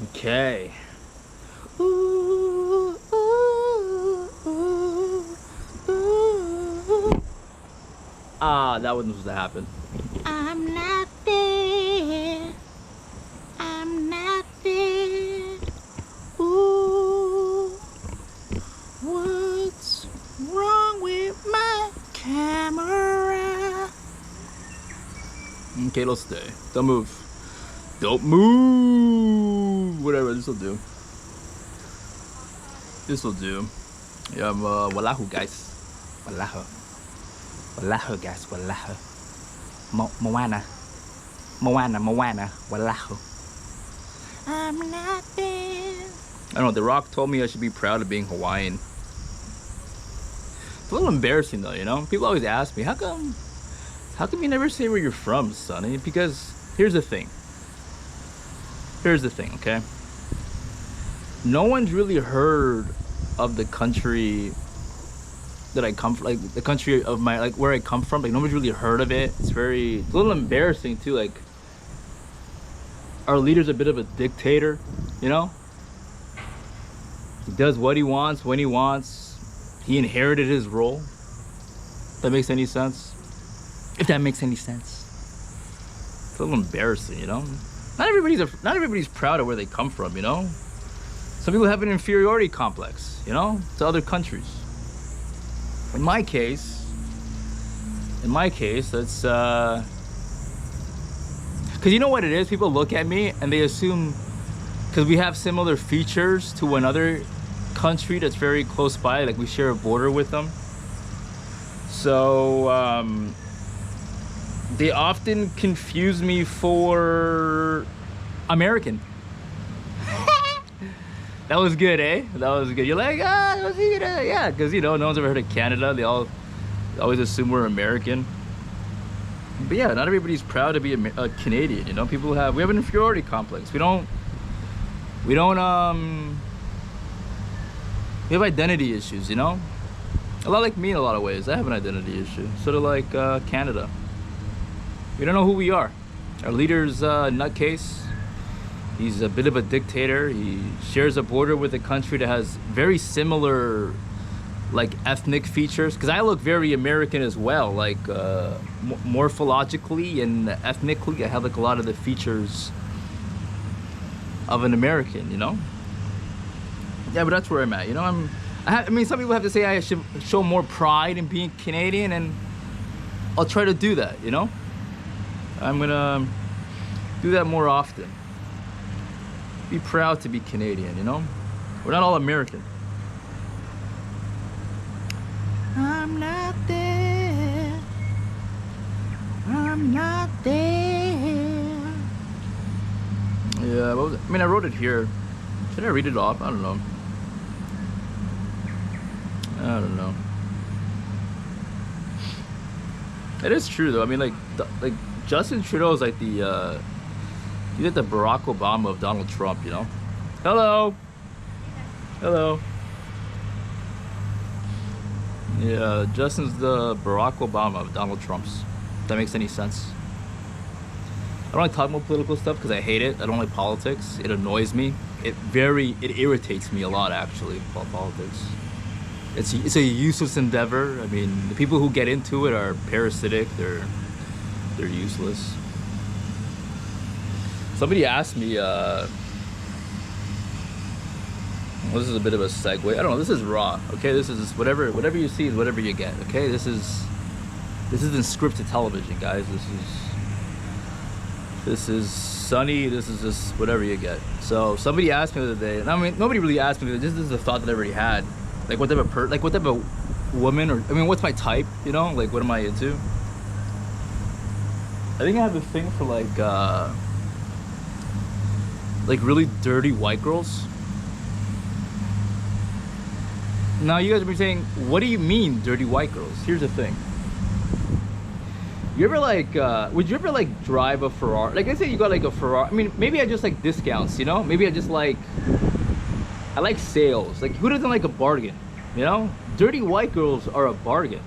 Okay. Ooh, ooh, ooh, ooh. Ah, that wasn't supposed to happen. I'm not there. I'm not there. Ooh, what's wrong with my camera? Okay, let's stay. Don't move. Don't move. Whatever, this'll do. This'll do. Yeah, wallahu guys. Wallahu. Wallahu guys, wallahu. Moana. Wallahu. I'm not there. I don't know, The Rock told me I should be proud of being Hawaiian. It's a little embarrassing though, you know? People always ask me, how come you never say where you're from, Sonny? Because here's the thing. Okay? No one's really heard of the country that I come from, like the country of my, like where I come from. Like nobody's really heard of it. It's a little embarrassing too. Like our leader's a bit of a dictator, you know? He does what he wants, when he wants. He inherited his role. If that makes any sense. If that makes any sense. It's a little embarrassing, you know? Not everybody's proud of where they come from, you know? Some people have an inferiority complex, you know, to other countries. In my case, that's because you know what it is? People look at me and they assume because we have similar features to another country that's very close by, like we share a border with them. So they often confuse me for American. That was good, eh? That was good. You're like, yeah, because you know, no one's ever heard of Canada. They always assume we're American. But yeah, not everybody's proud to be a Canadian. You know, we have an inferiority complex. We have identity issues. You know, a lot like me in a lot of ways. I have an identity issue, sort of like Canada. We don't know who we are. Our leader's nutcase. He's a bit of a dictator. He shares a border with a country that has very similar, like, ethnic features. Because I look very American as well, like morphologically and ethnically. I have like a lot of the features of an American, you know. Yeah, but that's where I'm at. You know, I mean, some people have to say I should show more pride in being Canadian, and I'll try to do that. You know, I'm gonna do that more often. Be proud to be Canadian, you know? We're not all American. I'm not there. I'm not there. Yeah, what was it? I mean, I wrote it here. Should I read it off? I don't know. It is true though. I mean, like Justin Trudeau is like the he's like the Barack Obama of Donald Trump, you know? Hello. Yeah, Justin's the Barack Obama of Donald Trump's. If that makes any sense. I don't like talking about political stuff because I hate it. I don't like politics. It annoys me. It irritates me a lot, actually, about politics. It's a useless endeavor. I mean, the people who get into it are parasitic. They're useless. Somebody asked me, well, this is a bit of a segue. I don't know, this is raw, okay? This is whatever you see is whatever you get, okay? This isn't scripted television, guys. This is sunny, this is just whatever you get. So somebody asked me the other day, and I mean, nobody really asked me, this is a thought that I already had. Like what type of woman, or, I mean, what's my type, you know? Like, what am I into? I think I have a thing for like really dirty white girls. Now you guys will be saying, what do you mean dirty white girls? Here's the thing. You ever like, would you ever like drive a Ferrari? Like, let's say you got like a Ferrari. I mean, maybe I just like discounts, you know? Maybe I like sales. Like, who doesn't like a bargain, you know? Dirty white girls are a bargain.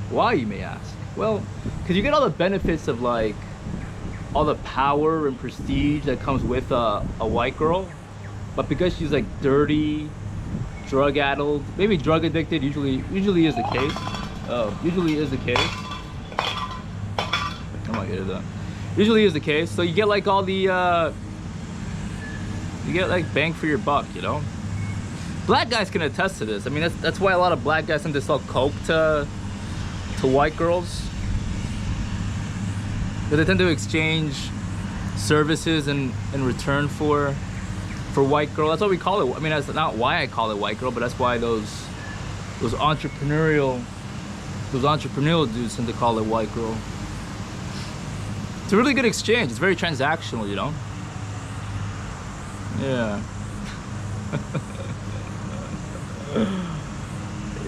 Why, you may ask? Well, because you get all the benefits of like all the power and prestige that comes with a white girl, but because she's like dirty, drug addled, maybe drug addicted, usually is the case. Usually is the case. I'm not gonna do that. Usually is the case. So you get like all the you get like bang for your buck, you know. Black guys can attest to this. I mean, that's why a lot of black guys tend to sell coke to white girls, because they tend to exchange services in return for white girl. That's what we call it. I mean, that's not why I call it white girl, but that's why those entrepreneurial dudes tend to call it white girl. It's a really good exchange. It's very transactional, you know. Yeah.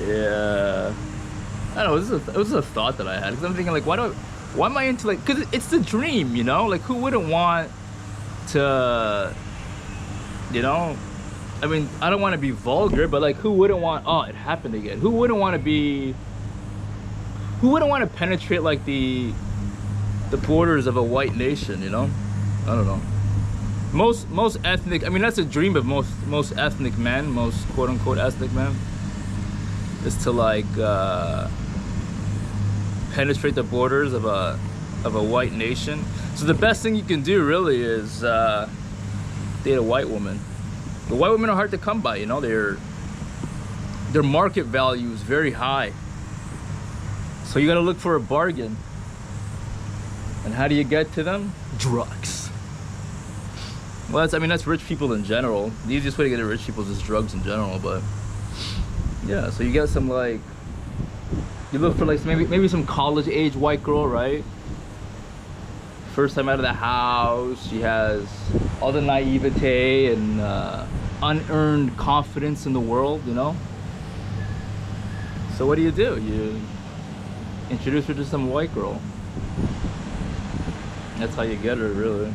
Yeah. I don't know. It was a thought that I had, because I'm thinking like, why am I into like? Because it's the dream, you know. Like, who wouldn't want to, you know? I mean, I don't want to be vulgar, but like, who wouldn't want? Oh, it happened again. Who wouldn't want to be? Who wouldn't want to penetrate like the borders of a white nation? You know? I don't know. Most ethnic. I mean, that's a dream of most ethnic men, most quote unquote ethnic men, is to like penetrate the borders of a white nation. So the best thing you can do really is date a white woman. The white women are hard to come by, you know. Their market value is very high, so you got to look for a bargain. And how do you get to them? Drugs. Well, that's rich people in general. The easiest way to get to rich people is just drugs in general. But yeah, so you get some like, you look for like maybe some college age white girl, right? First time out of the house, she has all the naivete and unearned confidence in the world, you know. So what do? You introduce her to some white girl. That's how you get her, really.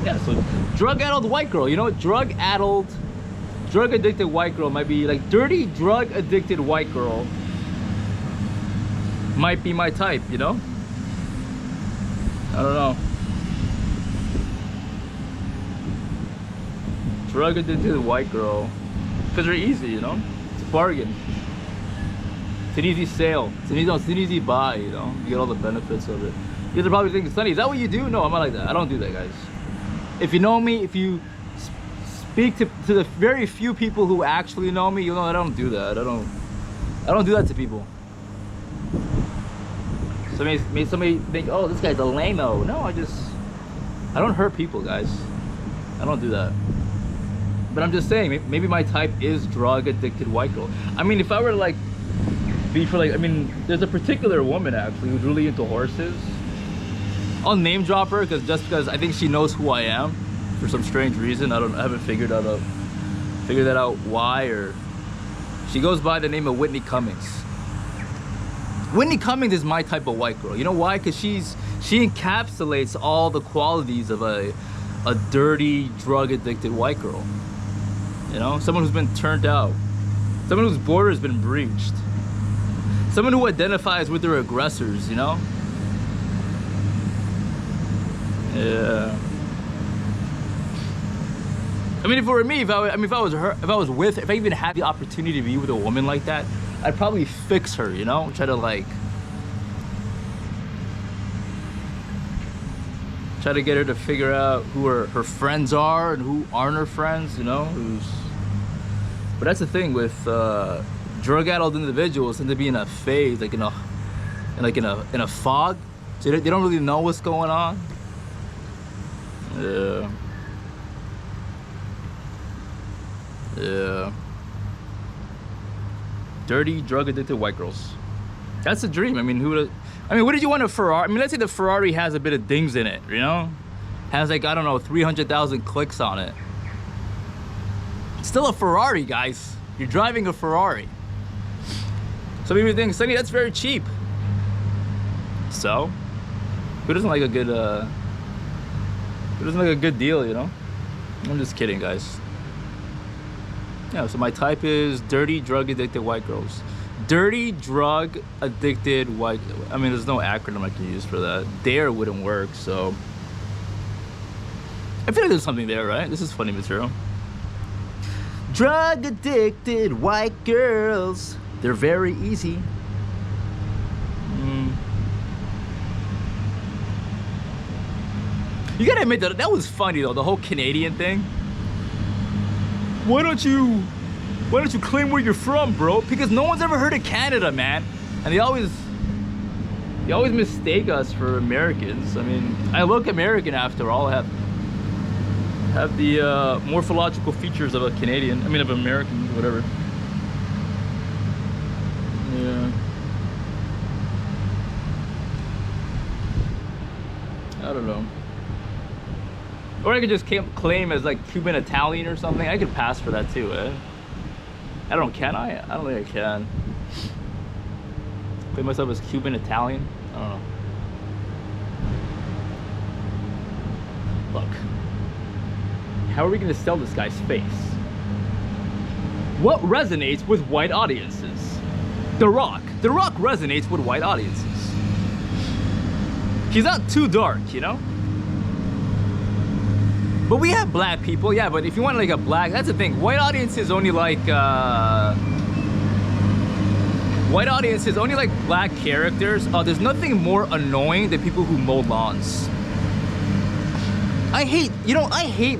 Yeah, so drug-addled white girl, you know, drug-addled, drug-addicted white girl might be like, dirty, drug-addicted white girl might be my type, you know? I don't know. Drug-addicted white girl, because they're easy, you know? It's a bargain. It's an easy sale. It's an easy buy, you know? You get all the benefits of it. You guys are probably thinking, Sonny, is that what you do? No, I'm not like that. I don't do that, guys. If you know me, if you speak to the very few people who actually know me, you'll know I don't do that. I don't do that to people. So maybe somebody think, oh, this guy's a lame-o. No, I don't hurt people, guys. I don't do that. But I'm just saying, maybe my type is drug-addicted white girl. I mean, if I were to like be for like, I mean, there's a particular woman actually who's really into horses. I'll name drop her because I think she knows who I am for some strange reason. I haven't figured that out why. Or she goes by the name of Whitney Cummings. Whitney Cummings is my type of white girl. You know why? Because she encapsulates all the qualities of a dirty, drug addicted white girl. You know, someone who's been turned out, someone whose border has been breached, someone who identifies with their aggressors. You know. Yeah. I mean, if it were me, if I even had the opportunity to be with a woman like that, I'd probably fix her, you know? Try to get her to figure out who her friends are and who aren't her friends, you know? But that's the thing with drug-addled individuals, tend to be in a phase, like in a fog. So they don't really know what's going on. Yeah. Yeah. Dirty, drug-addicted white girls. That's a dream. I mean, what did you want a Ferrari? I mean, let's say the Ferrari has a bit of dings in it, you know? Has like, I don't know, 300,000 clicks on it. It's still a Ferrari, guys. You're driving a Ferrari. Some people think, Sonny, that's very cheap. So, who doesn't like a good, deal, you know? I'm just kidding, guys. Yeah, so my type is dirty, drug-addicted white girls. Dirty, drug, addicted, white. I mean, there's no acronym I can use for that. Dare wouldn't work, so. I feel like there's something there, right? This is funny material. Drug addicted white girls. They're very easy. You gotta admit that was funny though, the whole Canadian thing. Why don't you claim where you're from, bro? Because no one's ever heard of Canada, man. And they always mistake us for Americans. I mean, I look American after all. I have the morphological features of a Canadian. I mean, of American, whatever. Yeah. I don't know. Or I could just claim as like Cuban Italian or something. I could pass for that too, eh? I don't, can I? I don't think I can. Claim myself as Cuban Italian? I don't know. Look. How are we gonna sell this guy's face? What resonates with white audiences? The Rock. The Rock resonates with white audiences. He's not too dark, you know? But we have black people, yeah, but if you want like a black, that's the thing. White audiences only like black characters. Oh, there's nothing more annoying than people who mow lawns. I hate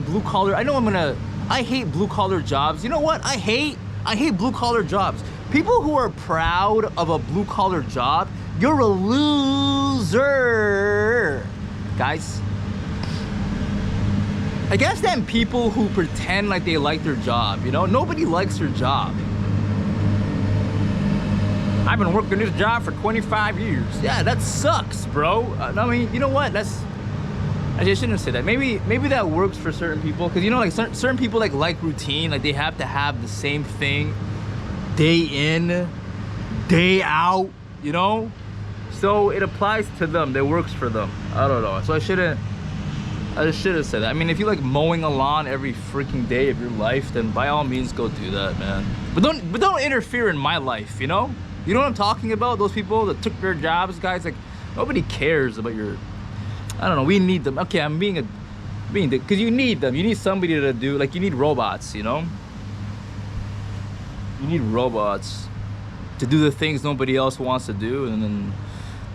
blue collar. I hate blue collar jobs. You know what? I hate blue collar jobs. People who are proud of a blue collar job, you're a loser. Guys. I guess then people who pretend like they like their job, you know? Nobody likes their job. I've been working this job for 25 years. Yeah, that sucks, bro. I mean, you know what? I just shouldn't say that. Maybe that works for certain people. Because, you know, like certain people like routine. Like they have to have the same thing day in, day out, you know? So it applies to them. That works for them. I don't know. So I just should have said that. I mean, if you like mowing a lawn every freaking day of your life, then by all means go do that, man. But don't interfere in my life, you know? You know what I'm talking about? Those people that took their jobs, guys, like nobody cares about your, I don't know, we need them. Okay, I'm being because you need them. You need somebody to do, like you need robots, you know? You need robots to do the things nobody else wants to do, and then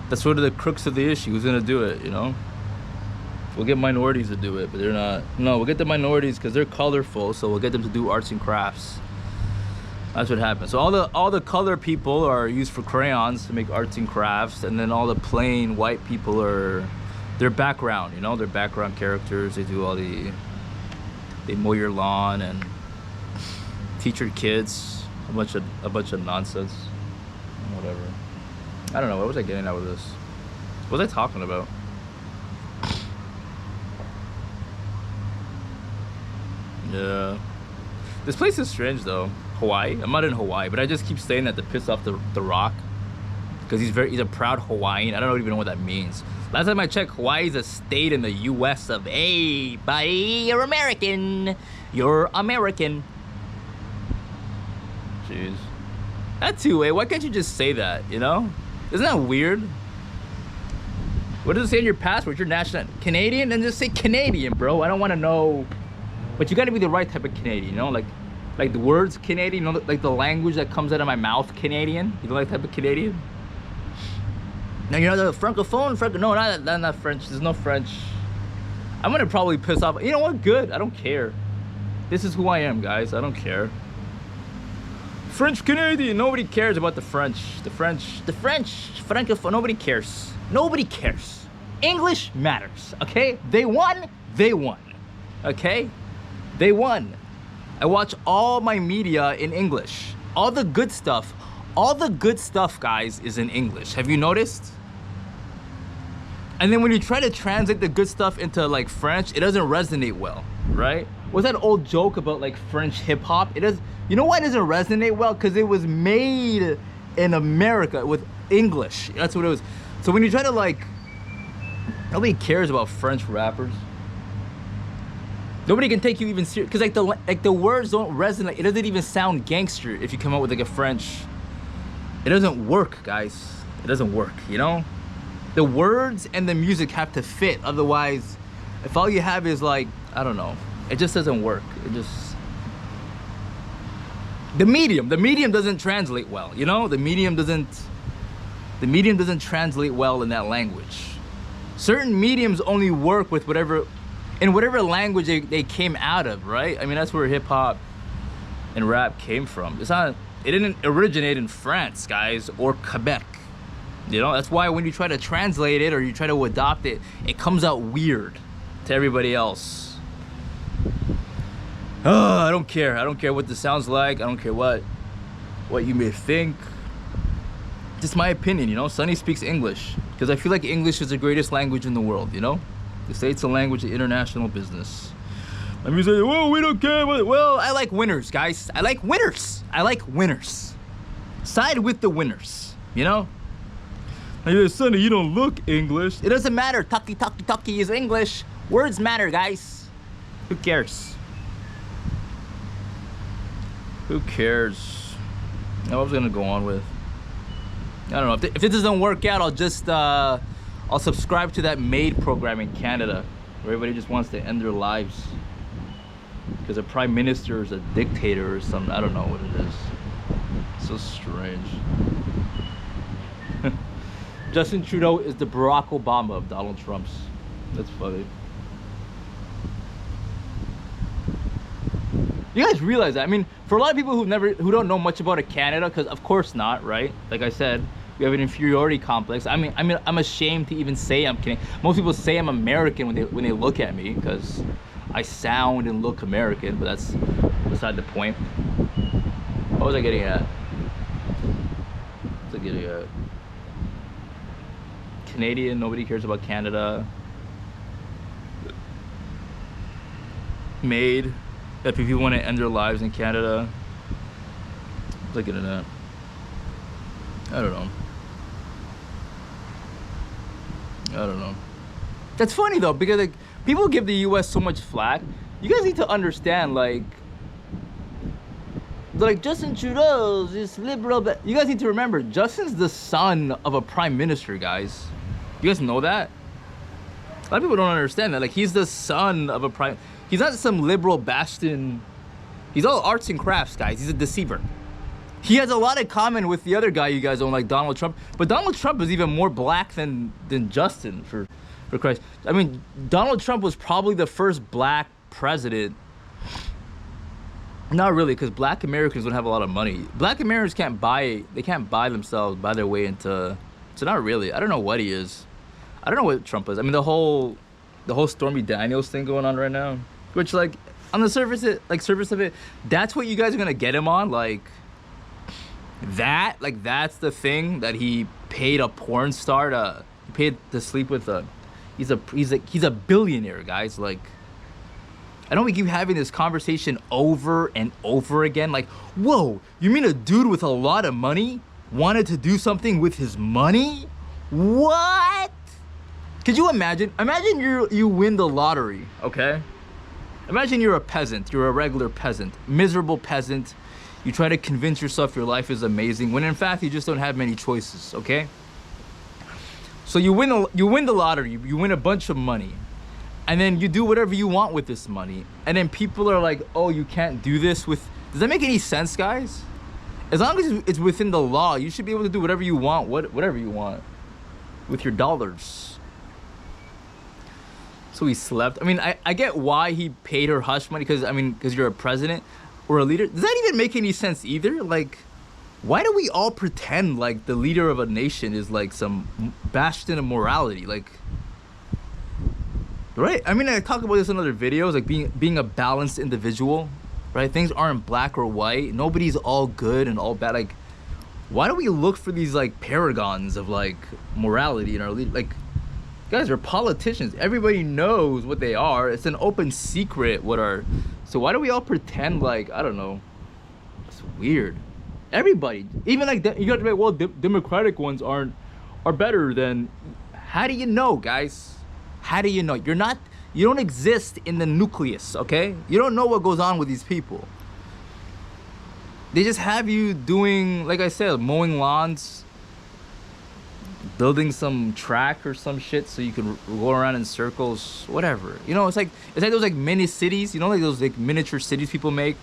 that's sort of the crux of the issue. Who's gonna do it, you know? We'll get minorities to do it, but they're not. No, we'll get the minorities because they're colorful, so we'll get them to do arts and crafts. That's what happens. So all the color people are used for crayons to make arts and crafts, and then all the plain white people are their background, you know, their background characters. They do they mow your lawn and teach your kids a bunch of nonsense. Whatever. I don't know, what was I getting at with this? What was I talking about? Yeah, this place is strange though. Hawaii. I'm not in Hawaii, but I just keep saying that to piss off the Rock, because he's a proud Hawaiian. I don't even know what that means. Last time I checked, Hawaii is a state in the U.S. of, hey, buddy, you're American. You're American. Jeez. That too, eh? Why can't you just say that? You know? Isn't that weird? What does it say in your passport? Your national Canadian, and just say Canadian, bro. I don't want to know. But you gotta be the right type of Canadian, you know? Like the words Canadian, you know, like the language that comes out of my mouth, Canadian. You know, like type of Canadian? Now, you're not the Francophone? No, not French. There's no French. I'm gonna probably piss off. You know what? Good. I don't care. This is who I am, guys. I don't care. French Canadian. Nobody cares about the French. The French. Francophone. Nobody cares. Nobody cares. English matters, okay? They won. Okay? They won. I watch all my media in English. All the good stuff, guys, is in English. Have you noticed? And then when you try to translate the good stuff into like French, it doesn't resonate well, right? What's that old joke about like French hip hop? It does. You know why it doesn't resonate well? Because it was made in America with English. That's what it was. So when you try to like, nobody cares about French rappers. Nobody can take you even serious, because like the words don't resonate. It doesn't even sound gangster if you come up with like a French It doesn't work, guys. It doesn't work, you know? The words and the music have to fit. Otherwise, if all you have is like, I don't know, it just doesn't work. It just... the medium doesn't translate well, you know? The medium doesn't translate well in that language. Certain mediums only work with whatever language they came out of, right? I mean, that's where hip hop and rap came from. It didn't originate in France, guys, or Quebec. You know, that's why when you try to translate it or you try to adopt it, it comes out weird to everybody else. I don't care. I don't care what this sounds like. I don't care what you may think. Just my opinion, you know. Sonny speaks English because I feel like English is the greatest language in the world, you know. They say it's a language of international business. I mean, say, well, we don't care. Well, I like winners, guys. I like winners. I like winners. Side with the winners, you know. Hey, Sonny, you don't look English. It doesn't matter. Talkie is English. Words matter, guys. Who cares? Who cares? Now, what was I gonna go on with? I don't know. If this doesn't work out, I'll just I'll subscribe to that MAID program in Canada, where everybody just wants to end their lives because a prime minister is a dictator or something. I don't know what it is. So strange. Justin Trudeau is the Barack Obama of Donald Trump's. That's funny. You guys realize that? I mean, for a lot of people who don't know much about Canada, because of course not, right? Like I said, we have an inferiority complex. I mean, I'm ashamed to even say I'm Canadian. Most people say I'm American when they look at me because I sound and look American, but that's beside the point. What was I getting at? What was I getting at? Canadian, nobody cares about Canada. MAID, that people want to end their lives in Canada. What's I getting at? I don't know. That's funny though, because like people give the US so much flack. You guys need to understand, like Justin Trudeau's this liberal, but you guys need to remember Justin's the son of a prime minister, guys. You guys know that? A lot of people don't understand that. Like, he's the son of a prime. He's not some liberal bastion. He's all arts and crafts, guys. He's a deceiver. He has a lot in common with the other guy you guys don't like, Donald Trump. But Donald Trump is even more black than Justin, for Christ. I mean, Donald Trump was probably the first black president. Not really, because black Americans don't have a lot of money. Black Americans can't buy their way into. So not really. I don't know what he is. I don't know what Trump is. I mean, the whole Stormy Daniels thing going on right now, which like on the surface of it, that's what you guys are gonna get him on, like that's the thing that he paid a porn star to sleep with a. He's a billionaire, guys. Like, I know we keep having this conversation over and over again. Like, whoa, you mean a dude with a lot of money wanted to do something with his money? What? Could you imagine? Imagine you win the lottery, okay? Imagine you're a peasant. You're a regular peasant, miserable peasant. You try to convince yourself your life is amazing when in fact you just don't have many choices, okay? So you win the lottery. You win a bunch of money. And then you do whatever you want with this money. And then people are like, oh, you can't do this with... Does that make any sense, guys? As long as it's within the law, you should be able to do whatever you want, whatever you want with your dollars. So he slept. I mean, I get why he paid her hush money, because you're a president or a leader. Does that even make any sense either? Like, why do we all pretend like the leader of a nation is like some bastion of morality? Like... Right? I mean, I talk about this in other videos, like being a balanced individual, right? Things aren't black or white. Nobody's all good and all bad. Like, why do we look for these like paragons of like morality in our lead? Like, guys are politicians. Everybody knows what they are. It's an open secret what are. So why do we all pretend like, I don't know? It's weird. Everybody, even like you got to be, well, democratic ones are better than. How do you know, guys? How do you know? You don't exist in the nucleus, okay? You don't know what goes on with these people. they just have you doing, like I said, mowing lawns, building some track or some shit so you can go around in circles, whatever. You know, it's like those like mini cities, you know, like those like miniature cities people make,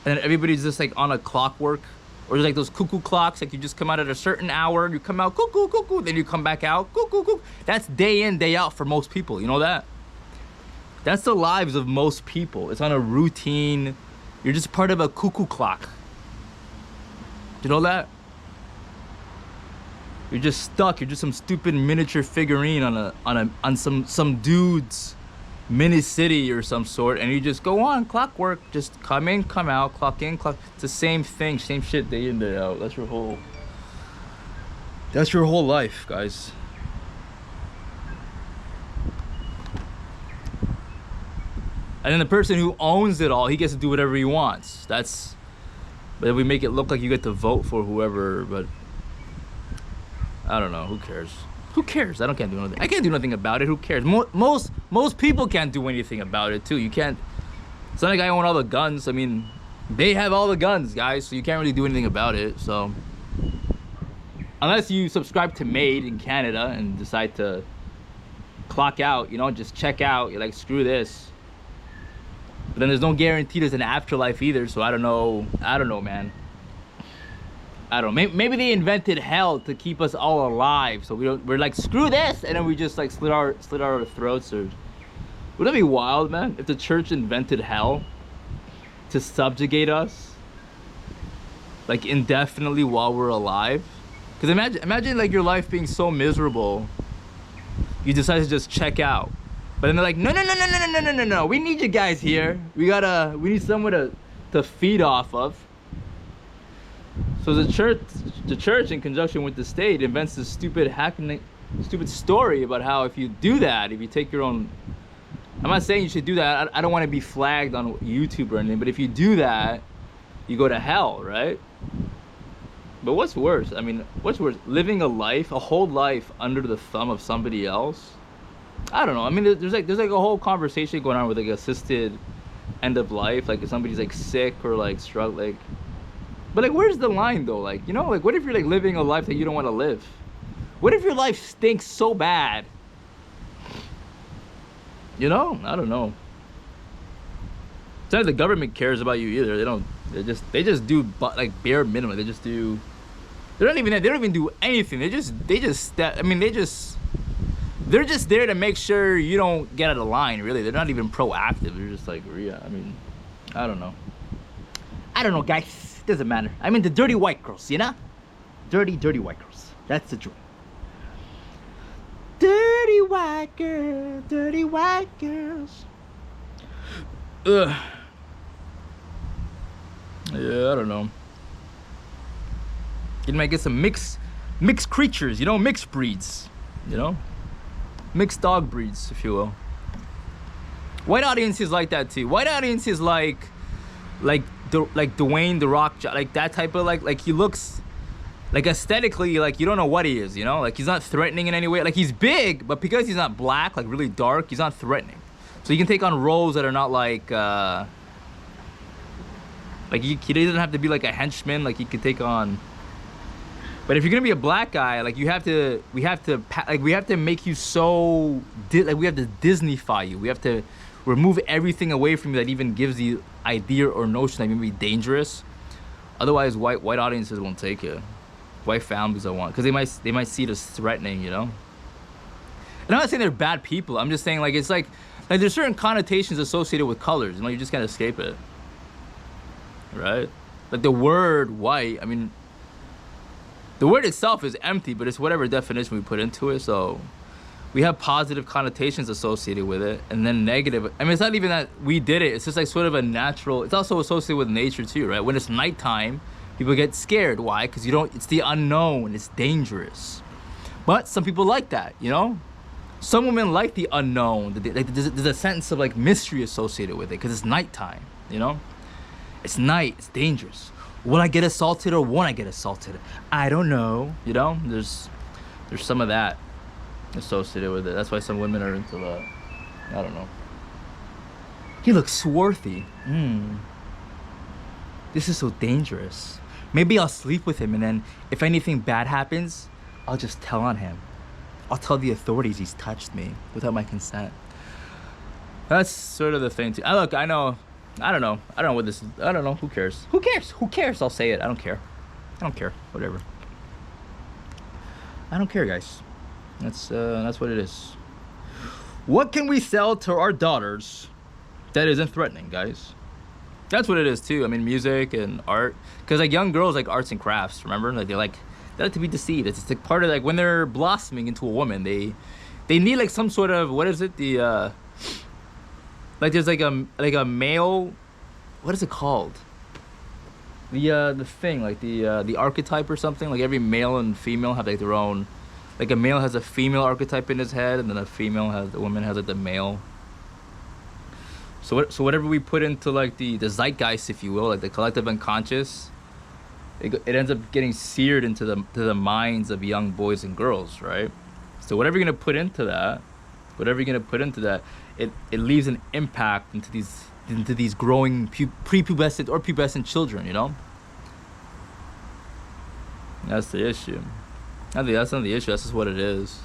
and then everybody's just like on a clockwork, or there's like those cuckoo clocks, like you just come out at a certain hour, you come out cuckoo cuckoo, then you come back out cuckoo cuckoo. That's day in day out for most people. You know that? That's the lives of most people. It's on a routine. You're just part of a cuckoo clock. You know that? You're just stuck. You're just some stupid miniature figurine on some dude's mini city or some sort, and you just go on clockwork. Just come in, come out, clock in, clock. It's the same thing, same shit, day in, day out. That's your whole life, guys. And then the person who owns it all, he gets to do whatever he wants. But if we make it look like you get to vote for whoever, but I don't know. Who cares? Who cares? I can't do nothing. I can't do nothing about it. Who cares? Most people can't do anything about it too. You can't. It's not like I own all the guns. I mean, they have all the guns, guys. So you can't really do anything about it. So unless you subscribe to Made in Canada and decide to clock out, you know, just check out. You're like, screw this. But then there's no guarantee there's an afterlife either. So I don't know, man. I don't know. Maybe they invented hell to keep us all alive, so we're like, screw this, and then we just like slit our throats. Or wouldn't that be wild, man? If the church invented hell to subjugate us, like indefinitely while we're alive. Because imagine like your life being so miserable, you decide to just check out, but then they're like, no, we need you guys here. We need somewhere to feed off of. So the church, in conjunction with the state, invents this stupid story about how if you do that, if you take your own, I'm not saying you should do that. I don't want to be flagged on YouTube or anything, but if you do that, you go to hell, right? But what's worse? I mean, what's worse? Living a whole life under the thumb of somebody else? I don't know. I mean, there's like a whole conversation going on with like assisted end of life, like if somebody's like sick or like struggling. But like, where's the line though? Like, you know, like what if you're like living a life that you don't want to live? What if your life stinks so bad? You know, I don't know. It's not like the government cares about you either. They don't. They just do like bare minimum. They don't even do anything. They're just there to make sure you don't get out of line. Really, they're not even proactive. They're just like, yeah. I mean, I don't know. I don't know, guys. Doesn't matter. I mean, the dirty white girls, you know? Dirty white girls. That's the truth. Dirty white girls. Ugh. Yeah, I don't know. You might get some mixed creatures, you know, mixed breeds, you know? Mixed dog breeds, if you will. White audiences like that too. White audiences like Dwayne the Rock, like that type of like he looks like aesthetically like you don't know what he is, you know, like he's not threatening in any way. Like he's big, but because he's not black, like really dark, he's not threatening. So you can take on roles that are not like he doesn't have to be like a henchman. Like he could take on. But if you're gonna be a black guy, like we have to make you so like we have to Disneyfy you. We have to remove everything away from you that even gives the idea or notion that may be dangerous. Otherwise, white audiences won't take it. White families don't want, because they might see it as threatening, you know. And I'm not saying they're bad people. I'm just saying like it's like there's certain connotations associated with colors. You know, you just can't escape it, right? Like the word white. I mean, the word itself is empty, but it's whatever definition we put into it. So we have positive connotations associated with it, and then negative. I mean, it's not even that we did it. It's just like sort of a natural. It's also associated with nature too, right? When it's nighttime, people get scared. Why? Because it's the unknown. It's dangerous. But some people like that, you know. Some women like the unknown. There's a sense of like mystery associated with it because it's nighttime, you know. It's night. It's dangerous. Will I get assaulted or won't I get assaulted? I don't know. You know, there's some of that associated with it. That's why some women are into that. I don't know. He looks swarthy. This is so dangerous. Maybe I'll sleep with him, and then if anything bad happens, I'll just tell on him. I'll tell the authorities he's touched me without my consent. That's sort of the thing too. Look, I know, I don't know what this is. I don't know. Who cares? Who cares? Who cares? I'll say it. I don't care. I don't care. Whatever. I don't care, guys. That's what it is. What can we sell to our daughters that isn't threatening, guys? That's what it is too. I mean, music and art, because like young girls like arts and crafts. Remember, like they like to be deceived. It's like part of like when they're blossoming into a woman, they need like some sort of, what is it, the like there's like a male, what is it called? The thing, like the archetype or something. Like every male and female have like their own, like a male has a female archetype in his head, and then a woman has like the male. So whatever we put into like the zeitgeist, if you will, like the collective unconscious, it ends up getting seared into the minds of young boys and girls, right? So whatever you're gonna put into that, it leaves an impact into these growing prepubescent or pubescent children, you know? That's the issue. I think that's not the issue, that's just what it is.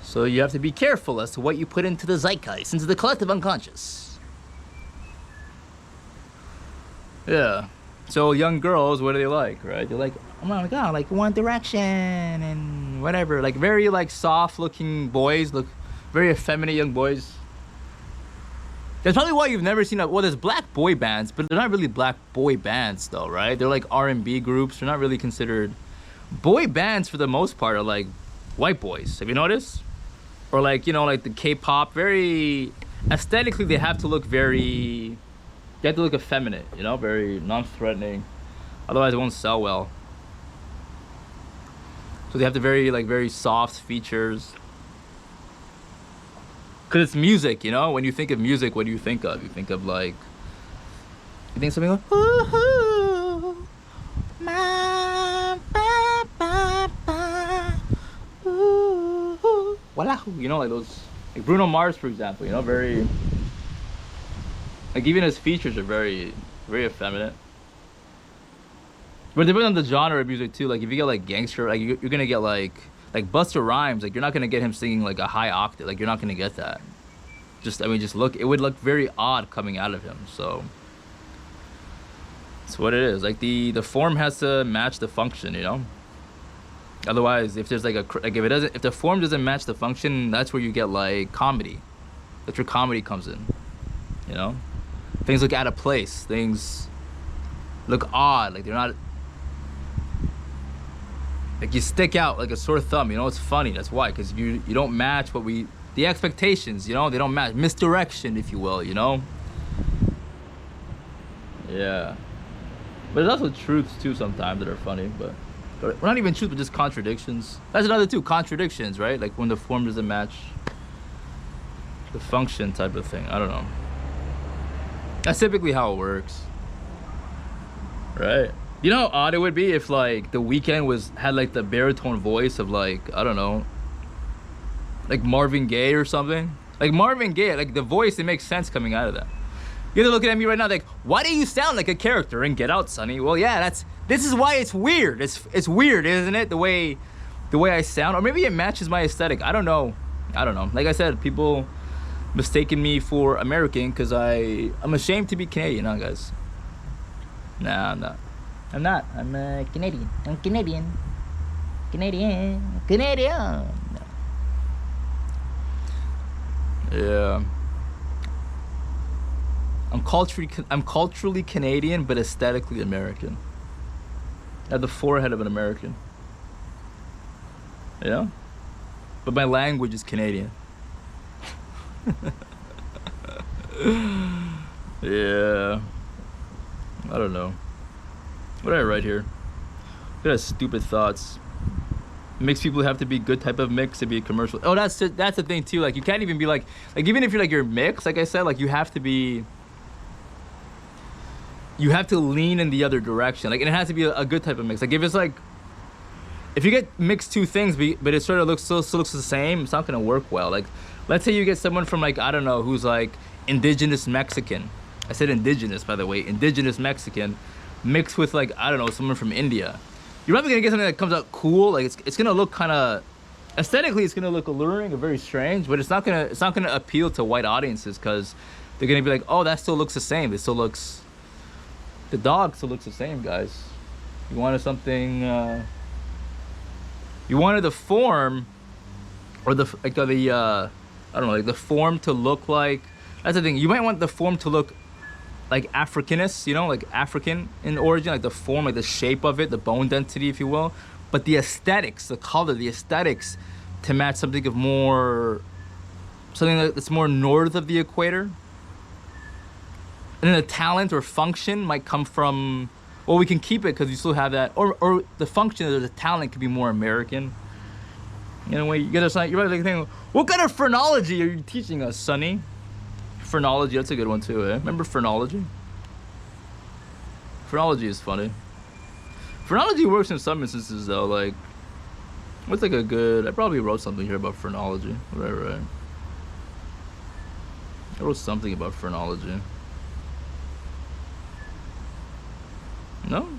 So you have to be careful as to what you put into the zeitgeist, into the collective unconscious. Yeah. So young girls, what do they like, right? They're like, oh my god, like One Direction and whatever. Like very like soft looking boys, look very effeminate young boys. That's probably why you've never seen well, there's black boy bands, but they're not really black boy bands though, right? They're like R&B groups. They're not really considered boy bands for the most part. Are like white boys. Have you noticed? Or like, you know, like the K-pop, very aesthetically they have to look effeminate, you know, very non-threatening. Otherwise it won't sell well. So they have the very soft features. Cause it's music, you know. When you think of music, what do you think of? You think of like, you think something like, ooh, ma, ba, ba, ba, ooh, voila, you know, like those, like Bruno Mars, for example, you know, very, like even his features are very effeminate. But depending on the genre of music too, like if you get like gangster, like you're gonna get like Busta Rhymes, like you're not gonna get him singing like a high octave, like you're not gonna get that. Just look, it would look very odd coming out of him. So that's what it is. Like the form has to match the function, you know. Otherwise, if there's if the form doesn't match the function, that's where you get like comedy. That's where comedy comes in, you know. Things look out of place. Things look odd. Like they're not. Like you stick out like a sore thumb, you know. It's funny. That's why, because you don't match the expectations, you know. They don't match, misdirection, if you will, you know. Yeah, but there's also truths too sometimes that are funny, but not even truth, but just contradictions. That's another too, contradictions, right? Like when the form doesn't match the function type of thing. I don't know. That's typically how it works, right? You know how odd it would be if like The Weeknd had like the baritone voice of like, I don't know, like Marvin Gaye or something. Like Marvin Gaye, like the voice, it makes sense coming out of that. You're looking at me right now like, why do you sound like a character in Get Out, Sonny? Well, yeah, this is why it's weird. It's weird, isn't it? The way I sound, or maybe it matches my aesthetic. I don't know. Like I said, people mistaken me for American because I'm ashamed to be Canadian, huh, guys? Nah, I'm not. I'm not. I'm Canadian. I'm Canadian. Canadian. Yeah. I'm culturally Canadian, but aesthetically American. I have the forehead of an American. Yeah. But my language is Canadian. Yeah. I don't know. What did I write here? Look at stupid thoughts. It makes people have to be good type of mix to be a commercial. Oh, that's the thing too. Like you can't even be like even if you're mixed, like I said, like you have to lean in the other direction. Like, and it has to be a good type of mix. Like if it's like, if you get mixed two things, but it sort of still looks the same, it's not gonna work well. Like, let's say you get someone from like, I don't know, who's like indigenous Mexican, I said indigenous, by the way, indigenous Mexican, mixed with like, I don't know, someone from India. You're probably gonna get something that comes out cool. Like it's gonna look kind of, aesthetically, it's gonna look alluring or very strange, but it's not gonna appeal to white audiences because they're gonna be like, oh, that still looks the same. It still looks, the dog still looks the same, guys. You wanted something, you wanted the form, or the like the I don't know, like the form to look like. That's the thing. You might want the form to look like Africanist, you know, like African in origin, like the form, like the shape of it, the bone density, if you will. But the aesthetics, the color, the aesthetics, to match something of more, something that's more north of the equator. And then the talent or function might come from, well, we can keep it because we still have that, or the function or the talent could be more American. In a way, you gotta sign. You're probably thinking, what kind of phrenology are you teaching us, Sonny? Phrenology, that's a good one too, eh? Remember phrenology? Phrenology is funny. Phrenology works in some instances though, like, what's like a good, I probably wrote something here about phrenology. Right. I wrote something about phrenology. No?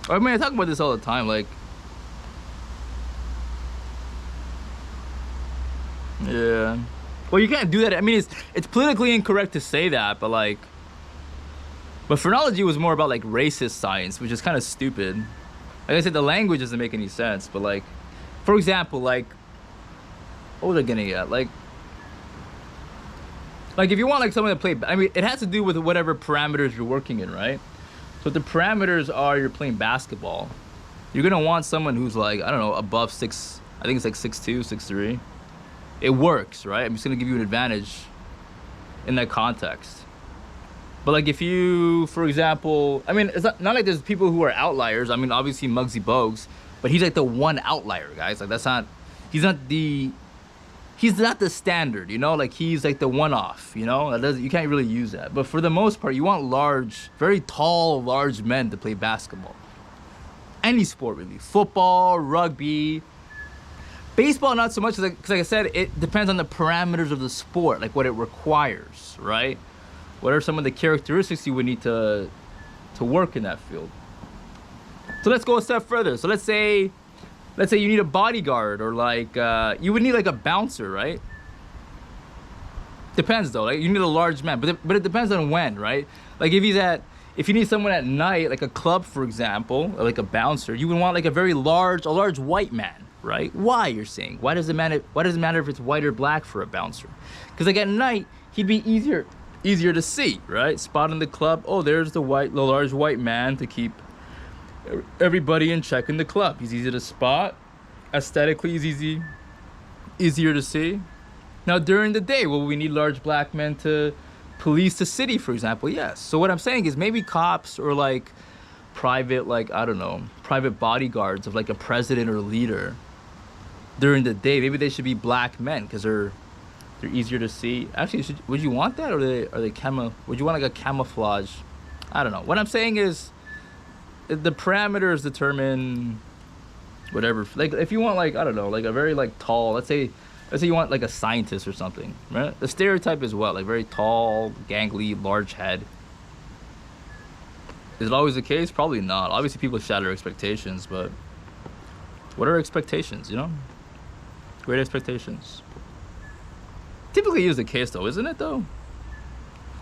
I mean, I talk about this all the time, like, yeah. Well, you can't do that. I mean, it's politically incorrect to say that, but like, but phrenology was more about like racist science, which is kind of stupid. Like I said, the language doesn't make any sense, but like, for example, like, what was I getting at? Like if you want like someone to play, I mean, it has to do with whatever parameters you're working in, right? So if the parameters are you're playing basketball, you're gonna want someone who's like, I don't know, above 6, I think it's like 6'2", 6'3". It works, right? I'm just gonna give you an advantage in that context. But like if you, for example, I mean, it's not like there's people who are outliers. I mean, obviously Muggsy Bogues, but he's like the one outlier, guys. Like that's not, he's not the standard, you know? Like he's like the one-off, you know? You can't really use that. But for the most part, you want large, very tall, large men to play basketball. Any sport really, football, rugby, baseball, not so much, because like I said, it depends on the parameters of the sport, like what it requires, right? What are some of the characteristics you would need to work in that field? So let's go a step further. So let's say you need a bodyguard, or like you would need like a bouncer, right? Depends though. Like you need a large man, but it depends on when, right? Like if you need someone at night, like a club, for example, or like a bouncer, you would want like a large white man, right? Why, you're saying? Why does it matter if it's white or black for a bouncer? Because like at night, he'd be easier to see, right? Spot in the club. Oh, there's the large white man to keep everybody in check in the club. He's easy to spot. Aesthetically, he's easier to see. Now, during the day, will we need large black men to police the city, for example? Yes. So what I'm saying is maybe cops or like private, like, I don't know, private bodyguards of like a president or leader during the day, maybe they should be black men because they're easier to see. Actually, would you want that, or would you want like a camouflage? I don't know. What I'm saying is the parameters determine whatever. Like if you want like, I don't know, like a very like tall, let's say you want like a scientist or something, right? The stereotype is what? Like very tall, gangly, large head. Is it always the case? Probably not. Obviously people shatter expectations, but what are expectations, you know? Great expectations. Typically is the case though, isn't it though?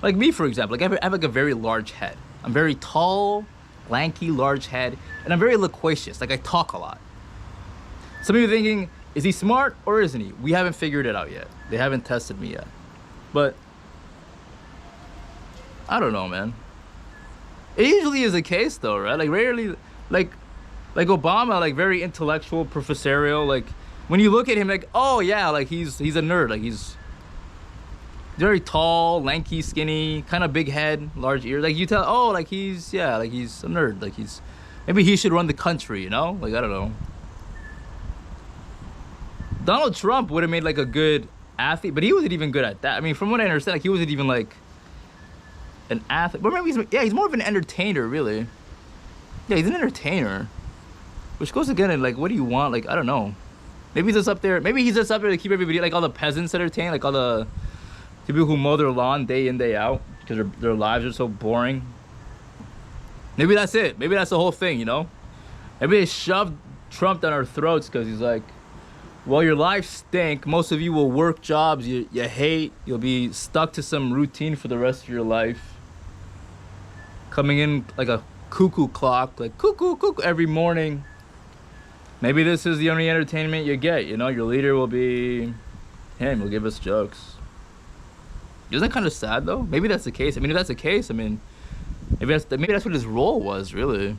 Like me, for example, like I have like a very large head. I'm very tall, lanky, large head, and I'm very loquacious. Like I talk a lot. Some people are thinking, is he smart or isn't he? We haven't figured it out yet. They haven't tested me yet. But I don't know, man. It usually is the case though, right? Like rarely, like Obama, like very intellectual, professorial. Like when you look at him, like, oh yeah, like he's a nerd. Like he's very tall, lanky, skinny, kind of big head, large ears. Like you tell, oh, like he's a nerd. Like maybe he should run the country, you know? Like I don't know. Donald Trump would have made like a good athlete, but he wasn't even good at that. I mean, from what I understand, like he wasn't even like an athlete. But maybe he's more of an entertainer, really. Yeah, he's an entertainer. Which goes again in like, what do you want? Like, I don't know. Maybe he's just up there. Maybe he's just up there to keep everybody, like all the peasants entertained, like all the people who mow their lawn day in, day out, because their lives are so boring. Maybe that's it. Maybe that's the whole thing, you know? Maybe they shoved Trump down our throats because he's like, well, your life stink. Most of you will work jobs you hate. You'll be stuck to some routine for the rest of your life. Coming in like a cuckoo clock, like cuckoo, cuckoo every morning. Maybe this is the only entertainment you get, you know? Your leader will be him. He'll give us jokes. Isn't that kind of sad, though? Maybe that's the case. I mean, if that's the case, I mean, maybe that's what his role was, really.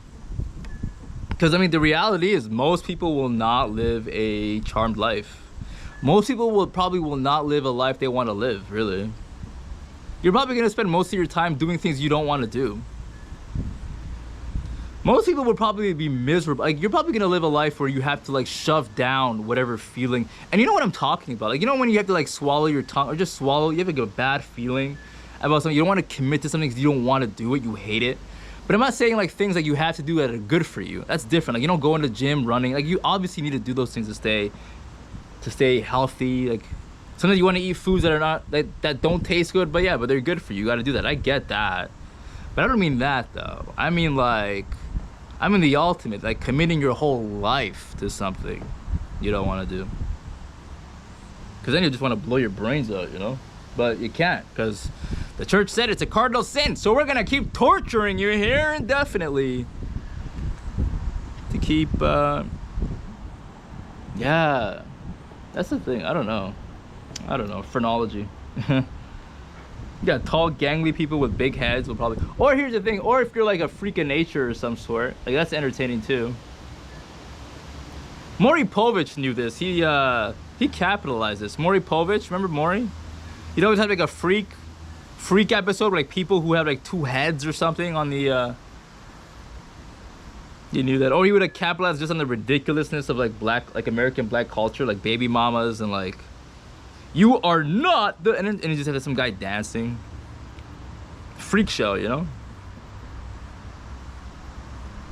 Because, I mean, the reality is most people will not live a charmed life. Most people probably will not live a life they want to live, really. You're probably going to spend most of your time doing things you don't want to do. Most people will probably be miserable. Like, you're probably going to live a life where you have to, like, shove down whatever feeling. And you know what I'm talking about? Like, you know when you have to, like, swallow your tongue or just swallow, you have, like, a bad feeling about something. You don't want to commit to something because you don't want to do it. You hate it. But I'm not saying like things like you have to do that are good for you. That's different. Like you don't go in the gym, running. Like you obviously need to do those things to stay healthy. Like sometimes you want to eat foods that are not that don't taste good, but they're good for you. You got to do that. I get that. But I don't mean that though. I mean the ultimate, like committing your whole life to something you don't want to do. Because then you just want to blow your brains out, you know? But you can't because the church said it's a cardinal sin, so we're gonna keep torturing you here indefinitely to keep. Yeah, that's the thing. I don't know. Phrenology. You got tall, gangly people with big heads will probably. Or here's the thing. Or if you're like a freak of nature or some sort, like that's entertaining too. Maury Povich knew this. He capitalized this. Maury Povich, remember Maury? He'd always have like a freak episode where like people who have like two heads or something on the you knew that. Or he would have capitalized just on the ridiculousness of like American black culture, like baby mamas and like you are not the and he just had some guy dancing. Freak show, you know?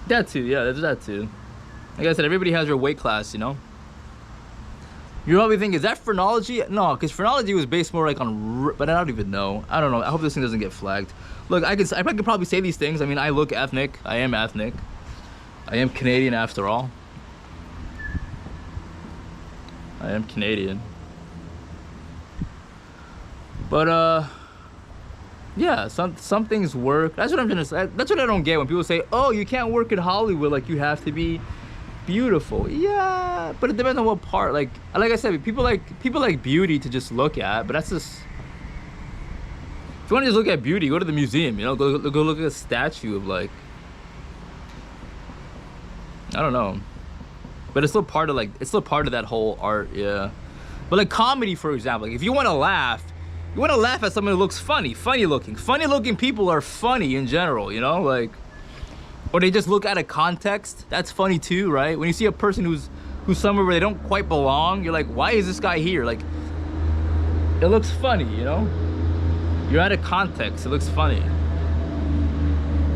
That too, yeah, there's that too. Like I said, everybody has their weight class, you know? You probably think, is that phrenology? No, because phrenology was based more like on, but I don't even know. I don't know. I hope this thing doesn't get flagged. Look, I could probably say these things. I mean, I look ethnic. I am ethnic. I am Canadian after all. I am Canadian. But yeah, some things work. That's what I'm trying to say. That's what I don't get when people say, "Oh, you can't work in Hollywood. Like you have to be beautiful." Yeah, but it depends on what part. Like I said, people like beauty to just look at, but that's just. If you want to just look at beauty, go to the museum. You know, go look at a statue of like. I don't know, but it's still part of that whole art. Yeah, but like comedy, for example, like if you want to laugh. You want to laugh at someone who looks funny looking. Funny looking people are funny in general, you know, like, or they just look out of context. That's funny too, right? When you see a person who's somewhere where they don't quite belong, you're like, why is this guy here? Like, it looks funny, you know? You're out of context. It looks funny.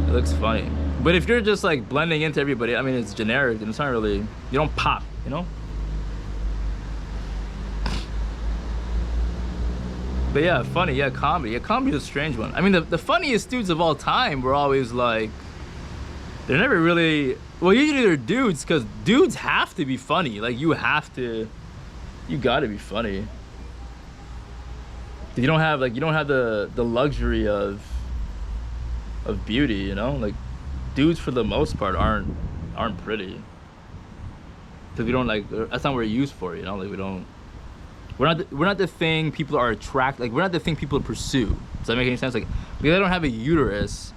It looks funny. But if you're just like blending into everybody, I mean, it's generic and it's not really, you don't pop, you know? But yeah, funny, yeah, comedy. Yeah, comedy's a strange one. I mean, the funniest dudes of all time were always like, they're never really, well, usually they're dudes, because dudes have to be funny. Like, you gotta be funny. You don't have the luxury of beauty, you know? Like, dudes for the most part aren't pretty. Because we don't, like, that's not what we're used for, you know? Like, we're not the thing people are attracted, like we're not the thing people pursue. Does that make any sense? Like because I don't have a uterus,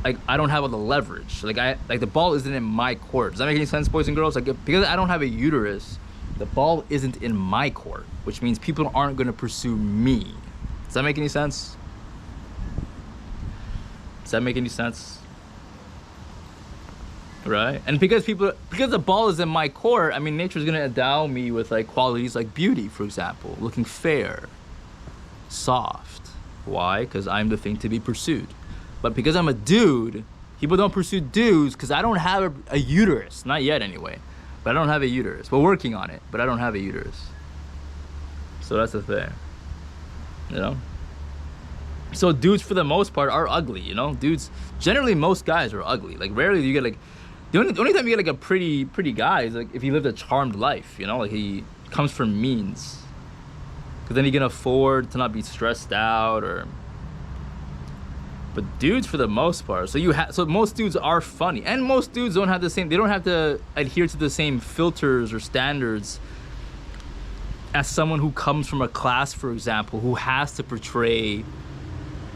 like I don't have all the leverage. Like the ball isn't in my court. Does that make any sense, boys and girls? Like because I don't have a uterus, the ball isn't in my court, which means people aren't gonna pursue me. Does that make any sense? Does that make any sense? Right? And because the ball is in my court, I mean, nature's gonna endow me with like qualities like beauty, for example, looking fair, soft. Why? Because I'm the thing to be pursued. But because I'm a dude, people don't pursue dudes because I don't have a uterus, not yet anyway. but I don't have a uterus. We're working on it, but I don't have a uterus. So that's the thing, you know. So dudes for the most part are ugly, you know. Dudes, generally most guys are ugly. Like rarely do you get like, the only time you get like a pretty guy is like if he lived a charmed life, you know, like he comes from means. Cause then he can afford to not be stressed out or. But dudes for the most part, so most dudes are funny, and most dudes don't have the same. They don't have to adhere to the same filters or standards as someone who comes from a class, for example, who has to portray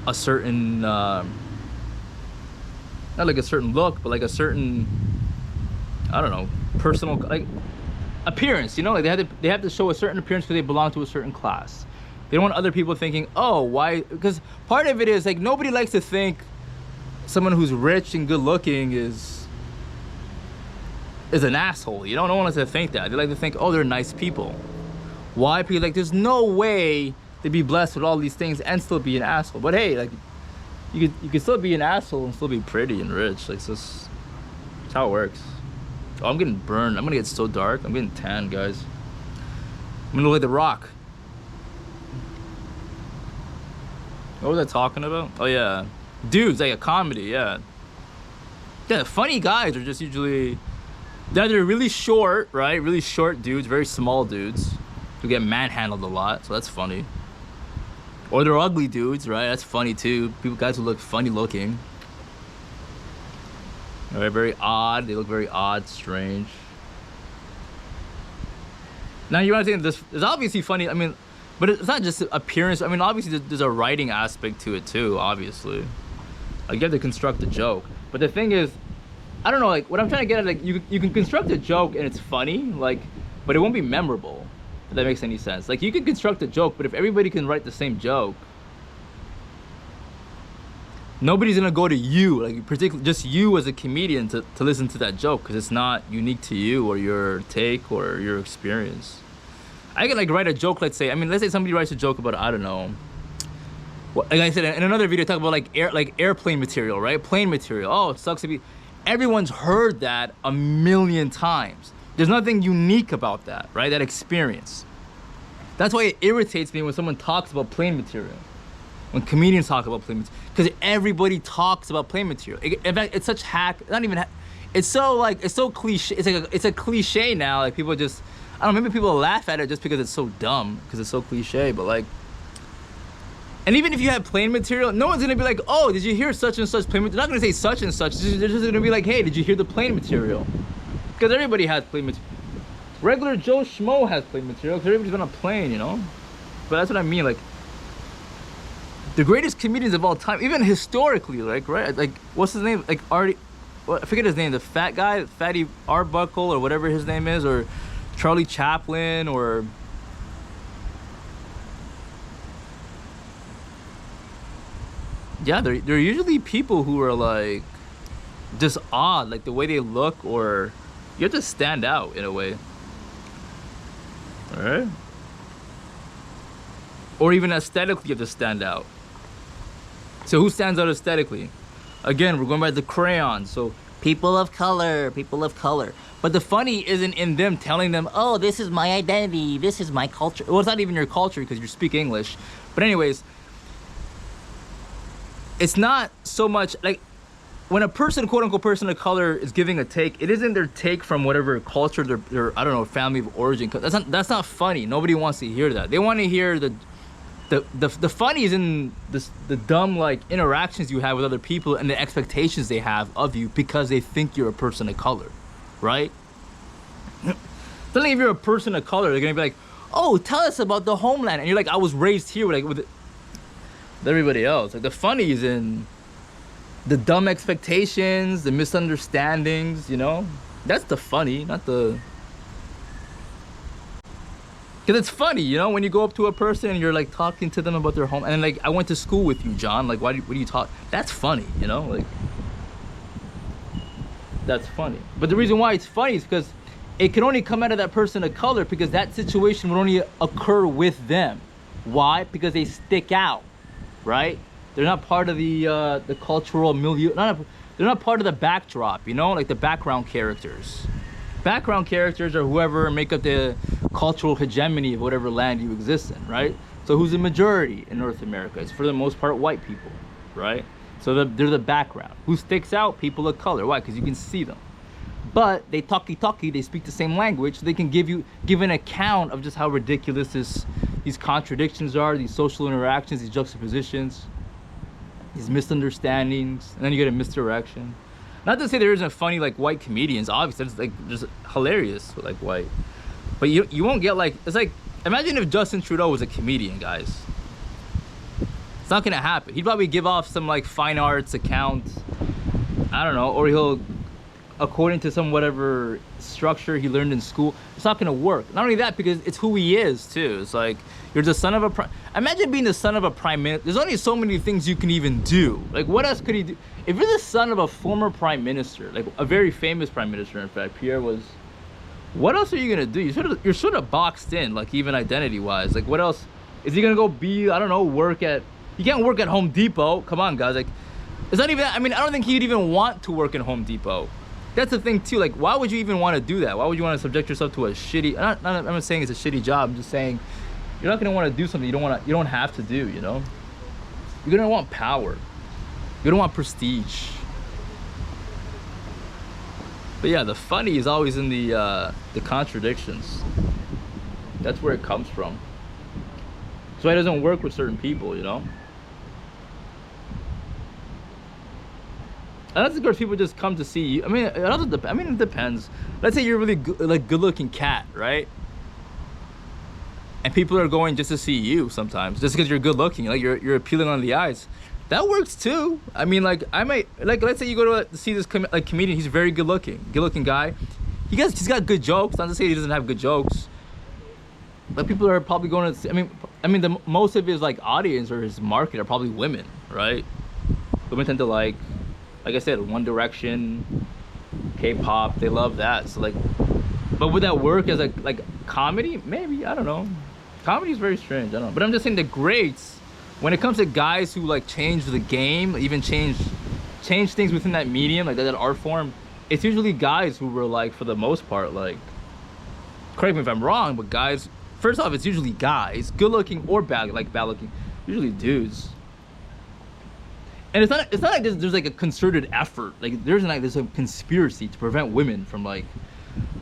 a certain, not like a certain look, but like a certain, I don't know, personal like appearance. You know, like they have to show a certain appearance because they belong to a certain class. They don't want other people thinking, oh, why? Because part of it is like nobody likes to think someone who's rich and good looking is an asshole. You know, no one likes to think that. They like to think, oh, they're nice people. Why? Because like there's no way to be blessed with all these things and still be an asshole. But hey, like you could still be an asshole and still be pretty and rich. Like it's how it works. Oh, I'm getting burned. I'm gonna get so dark. I'm getting tan, guys. I'm gonna look like The Rock. What was I talking about? Oh yeah, dudes, like a comedy, yeah. Yeah, funny guys are just usually, they're really short, right? Really short dudes, very small dudes who get manhandled a lot, so that's funny. Or they're ugly dudes, right? That's funny too. Guys who look funny looking. They're very odd. They look very odd, strange. Now you want to think this is obviously funny. I mean. But it's not just appearance. I mean, obviously there's a writing aspect to it too, obviously. Like you have to construct a joke. But the thing is, I don't know, like what I'm trying to get at, like you can construct a joke and it's funny, like, but it won't be memorable, if that makes any sense. Like you can construct a joke, but if everybody can write the same joke, nobody's gonna go to you, like particularly just you as a comedian to listen to that joke, because it's not unique to you or your take or your experience. I can like write a joke, let's say somebody writes a joke about, I don't know, like I said in another video, talk about like airplane material, right? Plane material. Oh, it sucks to be. Everyone's heard that a million times. There's nothing unique about that, right? That experience. That's why it irritates me when someone talks about plane material. When comedians talk about plane material, because everybody talks about plane material. In fact, it's such it's so cliche. It's a cliche now. Like people just. I don't know, maybe people laugh at it just because it's so dumb, because it's so cliche, but like, and even if you have plain material, no one's gonna be like, oh, did you hear such and such plain material? They're not gonna say such and such, they're just gonna be like, hey, did you hear the plain material? Because everybody has plain material. Regular Joe Schmo has plain material, because everybody's on a plane, you know? But that's what I mean, like, the greatest comedians of all time, even historically, like, right? Like, what's his name? Like, I forget his name, the fat guy, Fatty Arbuckle, or whatever his name is, or Charlie Chaplin, or yeah, they're usually people who are like just odd, like the way they look, or you have to stand out in a way, all right? Or even aesthetically, you have to stand out. So who stands out aesthetically? Again, we're going by the crayons. So people of color. But the funny isn't in them telling them, oh, this is my identity, this is my culture. Well, it's not even your culture because you speak English. But anyways, it's not so much like when a person, quote unquote, person of color is giving a take, it isn't their take from whatever culture, their I don't know, family of origin. That's not funny. Nobody wants to hear that. They want to hear the funny is in the dumb like interactions you have with other people and the expectations they have of you because they think you're a person of color. Right? Suddenly, if you're a person of color, they're gonna be like, "Oh, tell us about the homeland," and you're like, "I was raised here with everybody else." Like the funny is in the dumb expectations, the misunderstandings. You know, that's the funny, not the. Because it's funny, you know, when you go up to a person and you're like talking to them about their home, and then like, I went to school with you, John. Like, what do you talk? That's funny, you know, like. That's funny. But the reason why it's funny is because it can only come out of that person of color because that situation would only occur with them. Why? Because they stick out, right? They're not part of the cultural milieu. They're not part of the backdrop, you know, like the background characters. Background characters are whoever make up the cultural hegemony of whatever land you exist in, right? So who's the majority in North America? It's for the most part white people, right? So they're the background. Who sticks out? People of color. Why? Because you can see them. But they talkie, they speak the same language, so they can give an account of just how ridiculous these contradictions are, these social interactions, these juxtapositions, these misunderstandings, and then you get a misdirection. Not to say there isn't funny like white comedians, obviously it's like just hilarious like white. But you won't get like, it's like, imagine if Justin Trudeau was a comedian, guys. It's not gonna happen. He'd probably give off some like fine arts account, I don't know, or he'll, according to some whatever structure he learned in school. It's not gonna work. Not only that, because it's who he is too. It's like, you're the son of a imagine being the son of a prime minister. There's only so many things you can even do. Like, what else could he do? If you're the son of a former prime minister, like a very famous prime minister, in fact, Pierre was, what else are you gonna do? You're sort of boxed in, like even identity wise. Like, what else? Is he gonna go be, I don't know, work at, you can't work at Home Depot. Come on, guys. Like, it's not even, I mean, I don't think he'd even want to work in Home Depot. That's the thing too. Like, why would you even want to do that? Why would you want to subject yourself to a shitty, I'm not saying it's a shitty job. I'm just saying you're not going to want to do something you don't have to do, you know? You're going to want power. You don't want prestige. But yeah, the funny is always in the contradictions. That's where it comes from. So it doesn't work with certain people, you know? And that's because people just come to see you. I mean, it also it depends. Let's say you're a really good-looking cat, right? And people are going just to see you sometimes, just because you're good-looking, like you're appealing on the eyes. That works too. I mean, like I might let's say you go to see this comedian. He's very good-looking guy. He's got good jokes. Not to say he doesn't have good jokes, but people are probably going to see. I mean, the most of his like audience or his market are probably women, right? Women tend to like I said, One Direction, K-pop, they love that. So like, but would that work as like comedy? Maybe, I don't know. Comedy is very strange, I don't know. But I'm just saying the greats, when it comes to guys who like change the game, even change things within that medium, like that art form, it's usually guys who were like, for the most part, like, correct me if I'm wrong, but guys, first off, it's usually guys, good looking or bad looking, usually dudes. And it's not like there's like a concerted effort. Like there's a conspiracy to prevent women from like,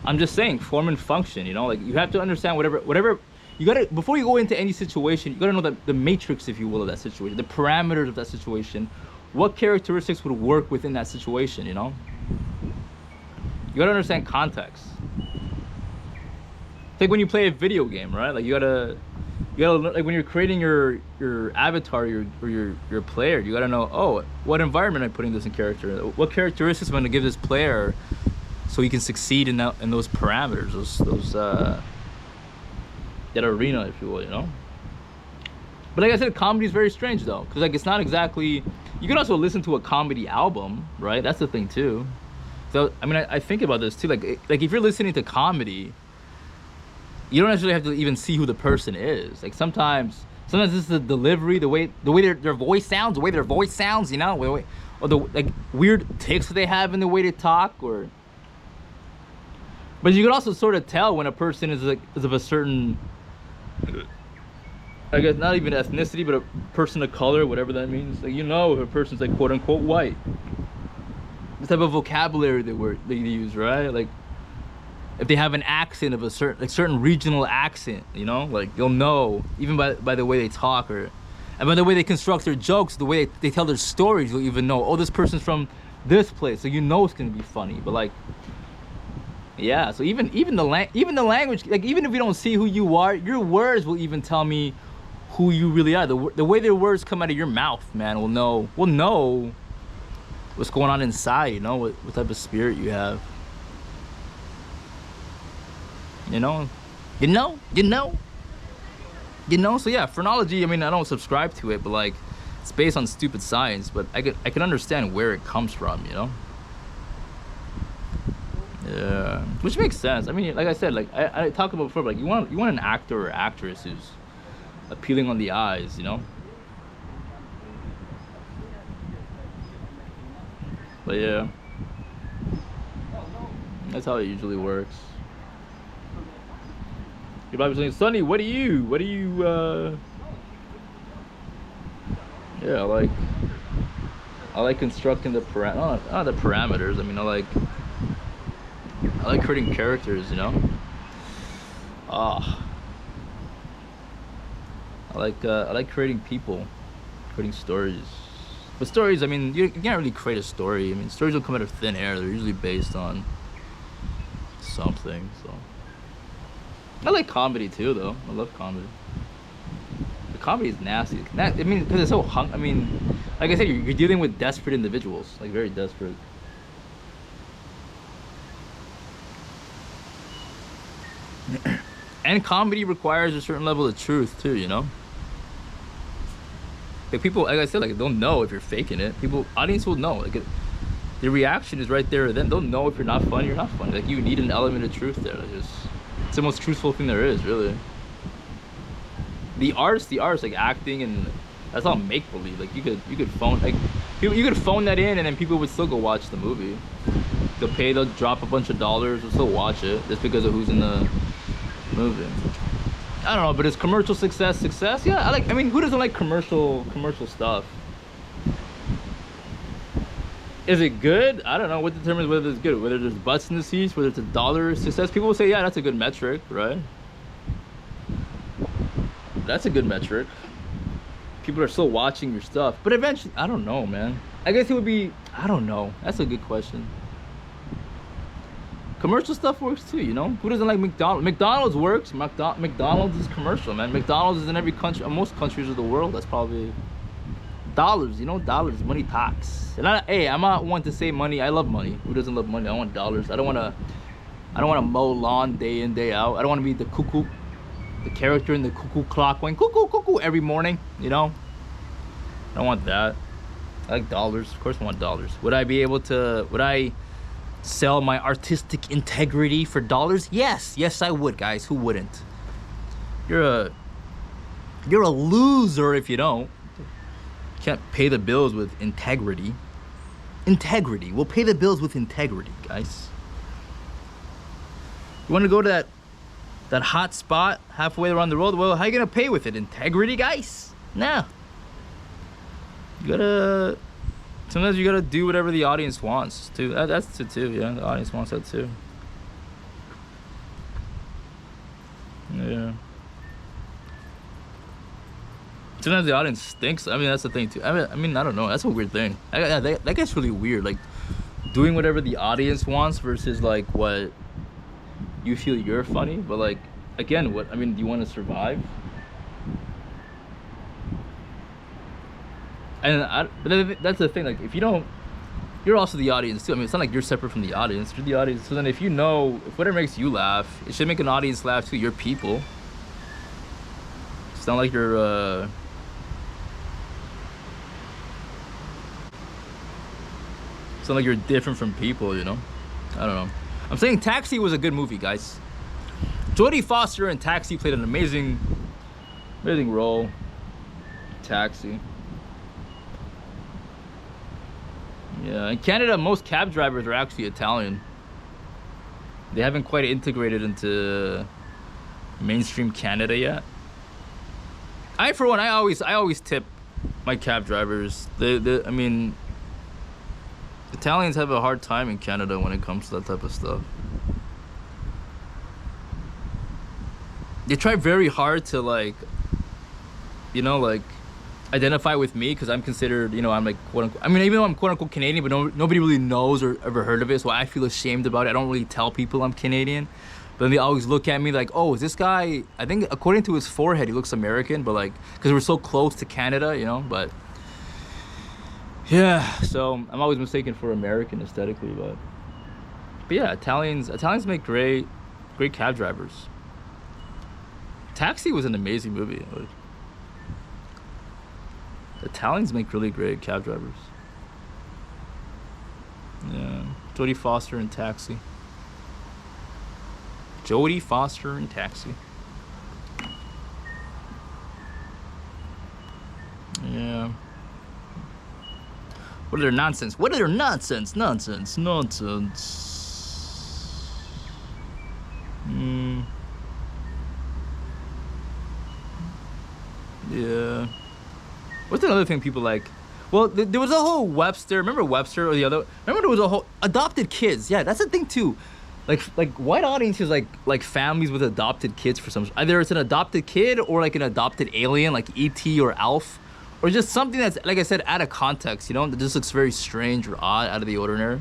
I'm just saying, form and function, you know? Like you have to understand whatever you gotta, before you go into any situation, you gotta know the matrix, if you will, of that situation, the parameters of that situation, what characteristics would work within that situation, you know? You gotta understand context. It's like when you play a video game, right? Like you gotta like when you're creating your avatar, your player, you gotta know, oh, what environment am I putting this in character? What characteristics am I gonna give this player so he can succeed in those parameters, those that arena, if you will, you know? But like I said, comedy is very strange though, because like it's not exactly, you can also listen to a comedy album, right? That's the thing too. So I mean, I think about this too, like if you're listening to comedy, you don't actually have to even see who the person is. Like sometimes this is the delivery, the way their voice sounds, you know, or the like weird tics that they have in the way they talk, or. But you can also sort of tell when a person is of a certain, I guess not even ethnicity, but a person of color, whatever that means. Like, you know, if a person's like quote unquote white. This type of vocabulary they use, right? Like, if they have an accent of a certain regional accent, you know, like you'll know even by the way they talk, and by the way they construct their jokes, the way they tell their stories, you'll even know, oh, this person's from this place, so you know it's gonna be funny. But like, yeah, so even the language, like even if you don't see who you are, your words will even tell me who you really are. The way their words come out of your mouth, man, we'll know what's going on inside, you know, what type of spirit you have. You know. So yeah, phrenology, I mean, I don't subscribe to it, but like, it's based on stupid science, but I can understand where it comes from, you know. Yeah, which makes sense. I mean, like I said, like I talked about before, but like you want an actor or actress who's appealing on the eyes, you know. But yeah. That's how it usually works. You're probably saying, Sonny, what do you yeah, I like constructing the the parameters. I mean, I like creating characters, you know. Ah, I like creating people, creating stories. But stories, I mean, you can't really create a story. I mean, stories don't come out of thin air. They're usually based on something. So I like comedy too, though. I love comedy. The comedy is nasty. I mean, because it's so I mean, like I said, you're dealing with desperate individuals, like very desperate. And comedy requires a certain level of truth too, you know. Like people, like I said, like they'll know if you're faking it. People, audience will know. Like the reaction is right there. Then they'll know if you're not funny or not funny. Like you need an element of truth there. It's the most truthful thing there is, really. The arts, like acting, and that's all make believe. Like you could phone like you could phone that in, and then people would still go watch the movie. They'll drop a bunch of dollars, they'll still watch it just because of who's in the movie. I don't know, but is commercial success? Yeah, I mean, who doesn't like commercial stuff? Is it good? I don't know. What determines whether it's good? Whether there's butts in the seats, whether it's a dollar success. People will say, yeah, that's a good metric, right? That's a good metric. People are still watching your stuff, but eventually, I don't know, man. I guess it would be, I don't know. That's a good question. Commercial stuff works too, you know. Who doesn't like McDonald's? McDonald's works. McDonald's is commercial, man. McDonald's is in every country, most countries of the world. That's probably dollars, you know. Dollars, money talks. And I'm not one to say money. I love money. Who doesn't love money? I want dollars. I don't want to mow lawn day in day out. I don't want to be the cuckoo, the character in the cuckoo clock going cuckoo cuckoo every morning. You know. I don't want that. I like dollars. Of course, I want dollars. Would I sell my artistic integrity for dollars? Yes, I would, guys. Who wouldn't? You're a loser if you don't. Can't pay the bills with integrity. We'll pay the bills with integrity, guys. You want to go to that hot spot halfway around the world? Well, how you gonna pay with it? Integrity, guys? Nah. Sometimes you gotta do whatever the audience wants too. That's it too, yeah. The audience wants that too. Yeah. Sometimes the audience stinks. I mean, that's the thing too. I mean, I don't know. That's a weird thing. That gets really weird. Like doing whatever the audience wants versus like what you feel you're funny. But like, again, do you want to survive? And but that's the thing. Like, if you don't, you're also the audience too. I mean, it's not like you're separate from the audience. You're the audience. So then, if whatever makes you laugh, it should make an audience laugh too. You're people. It's not like you're. It's not like you're different from people. You know. I don't know. I'm saying Taxi was a good movie, guys. Jodie Foster in Taxi played an amazing role. Taxi. Yeah, in Canada, most cab drivers are actually Italian. They haven't quite integrated into mainstream Canada yet. For one, I always tip my cab drivers. I mean, Italians have a hard time in Canada when it comes to that type of stuff. They try very hard to like identify with me because I'm considered, I'm like quote unquote. I mean, even though I'm quote unquote Canadian, but nobody really knows or ever heard of it, so I feel ashamed about it. I don't really tell people I'm Canadian, but then they always look at me like, oh, is this guy? I think according to his forehead, he looks American, but like because we're so close to Canada, But yeah, so I'm always mistaken for American aesthetically, but yeah, Italians make great cab drivers. Taxi was an amazing movie. Italians make really great cab drivers. Yeah, Jodie Foster in Taxi. Jodie Foster in Taxi. Yeah. What are their nonsense? Nonsense. Yeah. What's another thing people like? Well, there was a whole Webster. Remember Webster or the other? Remember there was a whole adopted kids. Yeah, that's the thing too. Like white audiences like families with adopted kids for some. Either it's an adopted kid or like an adopted alien, like E.T. or Alf, or just something that's, like I said, out of context. You know, that just looks very strange or odd, out of the ordinary.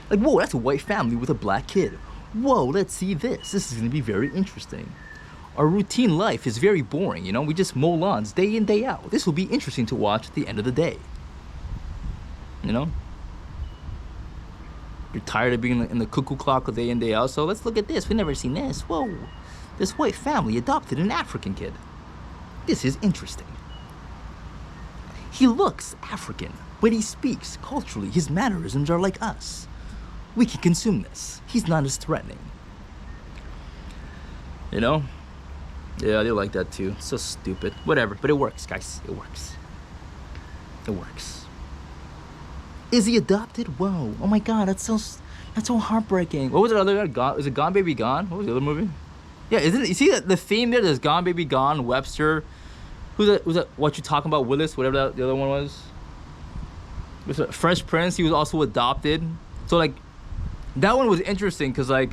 Like, whoa, that's a white family with a black kid. Whoa, let's see this. This is gonna be very interesting. Our routine life is very boring, you know? We just mow lawns day in, day out. This will be interesting to watch at the end of the day. You know? You're tired of being in the cuckoo clock day in, day out, so let's look at this. We've never seen this. Whoa, this white family adopted an African kid. This is interesting. He looks African, but he speaks culturally. His mannerisms are like us. We can consume this. He's not as threatening. You know? Yeah, they like that too. So stupid. Whatever, but it works, guys. It works. It works. Is he adopted? Whoa! Oh my God, that's so heartbreaking. What was the other guy? Is it Gone Baby Gone? What was the other movie? Yeah, isn't it? You see the theme there? There's Gone Baby Gone, Webster. Who's that? What You Talking About? Willis, whatever the other one was. Was it Fresh Prince? He was also adopted. So like, that one was interesting because like,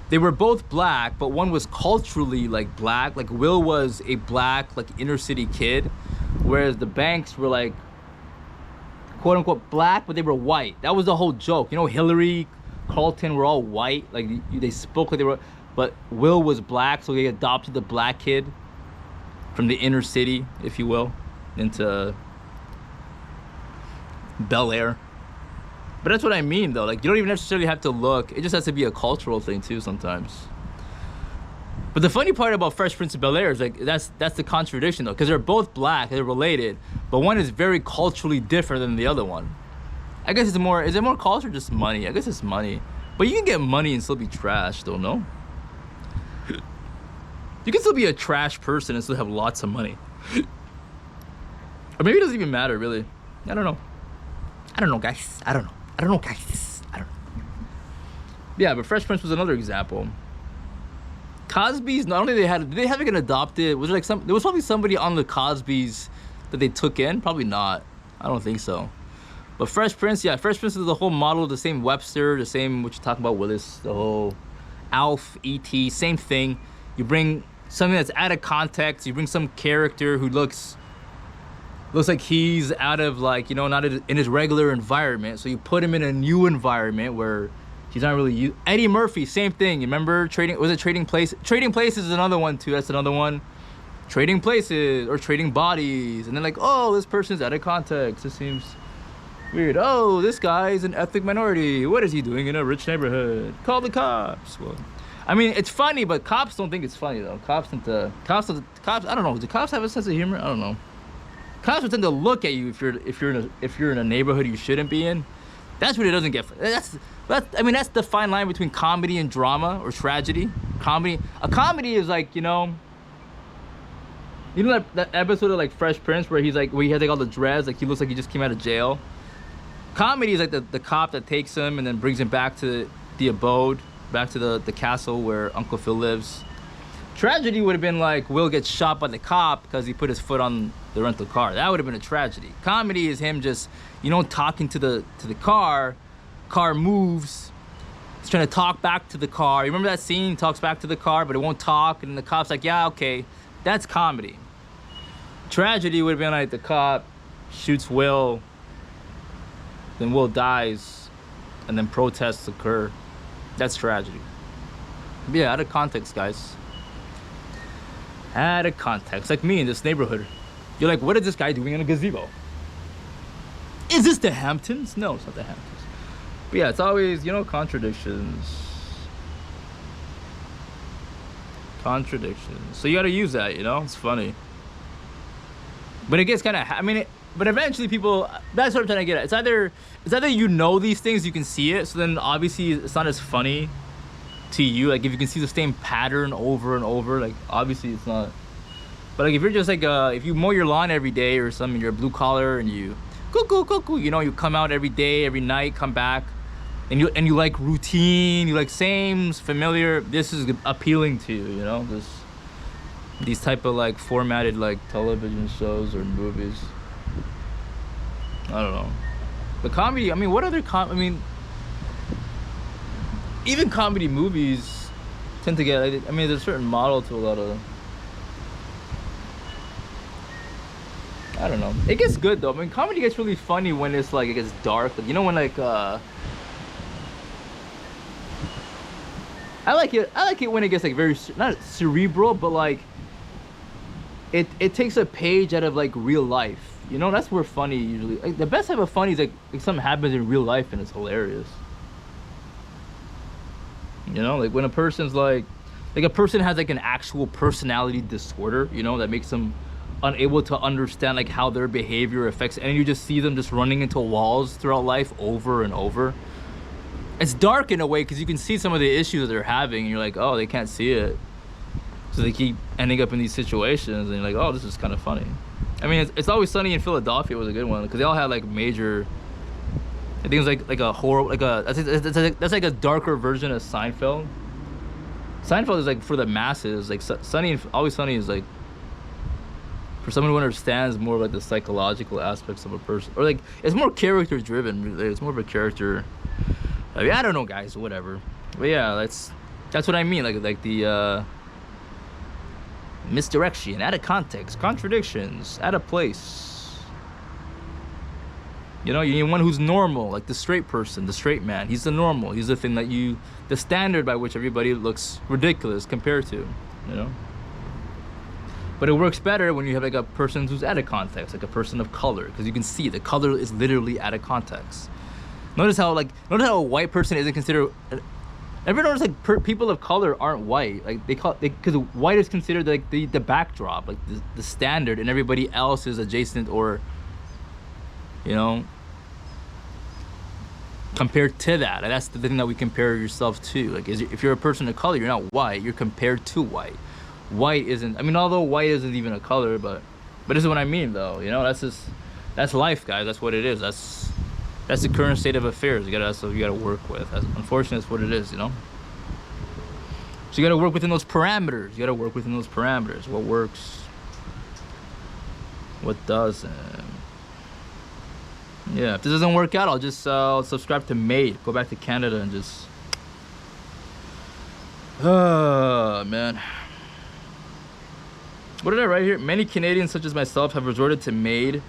they were both black, but one was culturally like black. Like Will was a black, like inner city kid, whereas the Banks were like, quote unquote black, but they were white. That was the whole joke. You know, Hillary, Carlton were all white. Like they spoke like they were, but Will was black, so they adopted the black kid from the inner city, if you will, into Bel Air. But that's what I mean, though. Like, you don't even necessarily have to look. It just has to be a cultural thing, too, sometimes. But the funny part about Fresh Prince of Bel-Air is, like, that's the contradiction, though. Because they're both black. They're related. But one is very culturally different than the other one. I guess it's more... Is it more culture or just money? I guess it's money. But you can get money and still be trash, though, no? You can still be a trash person and still have lots of money. Or maybe it doesn't even matter, really. I don't know. I don't know, guys. I don't know. Guys. I don't know. Yeah, but Fresh Prince was another example. Cosby's, not only did they have like an adopted, was there like there was probably somebody on the Cosby's that they took in? Probably not. I don't think so. But Fresh Prince, yeah, Fresh Prince is the whole model, the same Webster, the same, what you're talking about, Willis, the whole Alf, E.T., same thing. You bring something that's out of context, you bring some character who looks like he's out of, like, you know, not in his regular environment. So you put him in a new environment where he's not really used. Eddie Murphy, same thing. You remember Trading Places? Trading Places is another one too. That's another one. Trading Places or Trading Bodies. And then like, oh, this person's out of context. This seems weird. Oh, this guy's an ethnic minority. What is he doing in a rich neighborhood? Call the cops. Well, I mean, it's funny, but cops don't think it's funny though. Cops, I don't know. Do cops have a sense of humor? I don't know. Cops will tend to look at you if you're in a neighborhood you shouldn't be in. That's what it doesn't get. That's the fine line between comedy and drama or tragedy. A comedy is like, you know that episode of like Fresh Prince where he has like all the dreads, like he looks like he just came out of jail. Comedy is like the cop that takes him and then brings him back to the abode, back to the castle where Uncle Phil lives. Tragedy would have been like Will gets shot by the cop because he put his foot on the rental car. That would have been a tragedy. Comedy is him just, talking to the car. Car moves. He's trying to talk back to the car. You remember that scene? He talks back to the car, but it won't talk. And the cop's like, yeah, okay. That's comedy. Tragedy would have been like the cop shoots Will. Then Will dies. And then protests occur. That's tragedy. But yeah, out of context, guys. Out of context. Like me in this neighborhood. You're like, what is this guy doing in a gazebo? Is this the Hamptons? No, it's not the Hamptons. But yeah, it's always, contradictions. Contradictions. So you gotta use that, it's funny. But it gets kind of, but eventually people, that's what I'm trying to get at. It's either these things, you can see it, so then obviously it's not as funny to you. Like if you can see the same pattern over and over, like obviously it's not. But like if you're just like if you mow your lawn every day or something, you're a blue collar and you cuckoo, you come out every day, every night, come back, and you like routine, you like same familiar, this is appealing to you, you know, these type of like formatted like television shows or movies. I don't know. The comedy, I mean, what other I mean, even comedy movies tend to get, I mean, there's a certain model to a lot of, I don't know. It gets good though. I mean, comedy gets really funny when it's like, it gets dark. Like, you know, when like, I like it when it gets like very, not cerebral, but like, it takes a page out of like real life. You know, that's where funny usually, like the best type of funny is like something happens in real life and it's hilarious. You know, like when a person's like a person has like an actual personality disorder, you know, that makes them unable to understand like how their behavior affects, and you just see them just running into walls throughout life over and over. It's dark in a way because you can see some of the issues that they're having and you're like, oh, they can't see it, so they keep ending up in these situations, and you're like, oh, this is kind of funny. I mean, it's Always Sunny in Philadelphia was a good one because they all had like major, I think it's like a horror, like that's like a darker version of Seinfeld. Seinfeld is like for the masses, like Always Sunny is like for someone who understands more of like the psychological aspects of a person, or like it's more character driven. It's more of a character. I mean, I don't know, guys, whatever. But yeah, that's what I mean. Like the misdirection, out of context, contradictions, out of place. You know, you need one who's normal, like the straight person, the straight man. He's the normal. He's the thing that the standard by which everybody looks ridiculous compared to, you know? But it works better when you have like a person who's out of context, like a person of color, because you can see the color is literally out of context. Notice how a white person isn't considered. Ever notice like people of color aren't white? Like because white is considered like the backdrop, like the standard, and everybody else is adjacent or, you know, compared to that. And that's the thing that we compare yourself to. Like, if you're a person of color, you're not white. You're compared to white. White isn't. I mean, although white isn't even a color, but this is what I mean, though. You know, that's life, guys. That's what it is. That's the current state of affairs. That's what you gotta work with. Unfortunately, that's what it is. You know. So you gotta work within those parameters. You gotta work within those parameters. What works. What doesn't. Yeah, if this doesn't work out, I'll just subscribe to Made. Go back to Canada and just. Man. What did I write here? Many Canadians, such as myself, have resorted to Made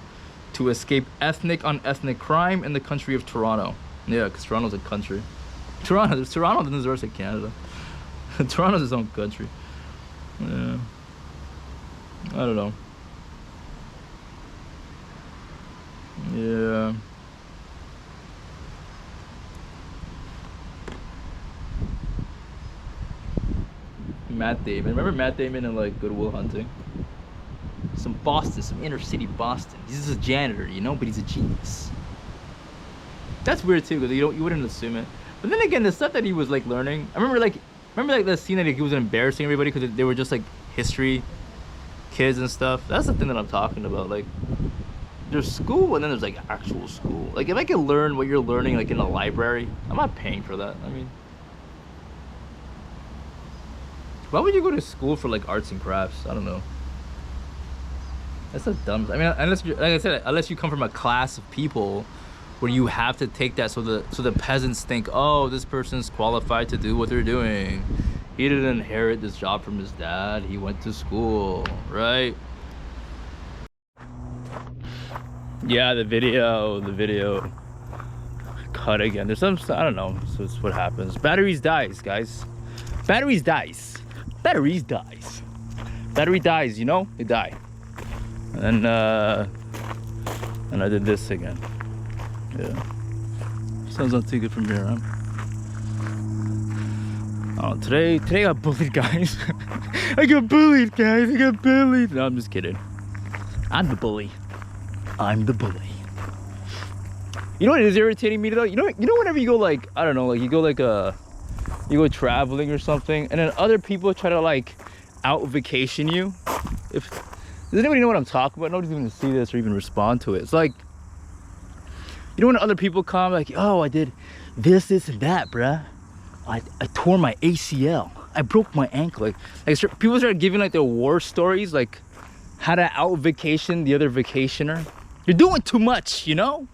to escape ethnic on ethnic crime in the country of Toronto. Yeah, because Toronto's a country. Toronto doesn't deserve to say Canada. Toronto's its own country. Yeah. I don't know. Yeah. Matt Damon. Remember Matt Damon in like Good Will Hunting? Some inner city Boston. He's just a janitor, you know, but he's a genius. That's weird too, because you wouldn't assume it. But then again, the stuff that he was like learning, I remember the scene that he was embarrassing everybody because they were just like history kids and stuff. That's the thing that I'm talking about. Like, there's school and then there's like actual school. Like, if I can learn what you're learning like in a library, I'm not paying for that. I mean, why would you go to school for like arts and crafts? I don't know. That's the dumbest. I mean, unless you come from a class of people where you have to take that, so the peasants think, oh, this person's qualified to do what they're doing. He didn't inherit this job from his dad. He went to school, right? Yeah, the video cut again. There's some, I don't know. So it's what happens. Batteries dies, guys. Batteries dies. Battery dies, you know? They die. And I did this again. Yeah. Sounds not too good from here, huh? Oh, today I got bullied, guys. I got bullied, guys. I got bullied. No, I'm just kidding. I'm the bully. You know what is irritating me though? You know whenever you go like, I don't know, like you go traveling or something, and then other people try to like out vacation you. Does anybody know what I'm talking about? Nobody's even gonna see this or even respond to it. It's like, you know when other people come like, oh, I did this and that, bruh. I tore my ACL. I broke my ankle. Like people start giving like their war stories, like how to out vacation the other vacationer. You're doing too much, you know?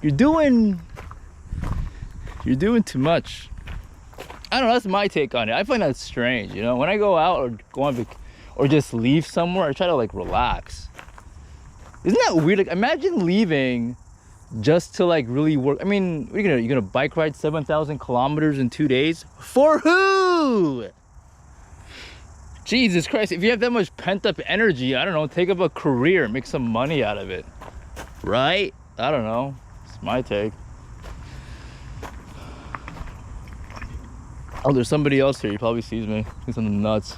You're doing too much. I don't know, that's my take on it. I find that strange, you know? When I go out or go on or just leave somewhere, I try to like relax. Isn't that weird? Like imagine leaving just to like really work. I mean, you're gonna bike ride 7,000 kilometers in 2 days? For who? Jesus Christ, if you have that much pent up energy, I don't know, take up a career, make some money out of it. Right? I don't know. It's my take. Oh, there's somebody else here. He probably sees me. He's something nuts.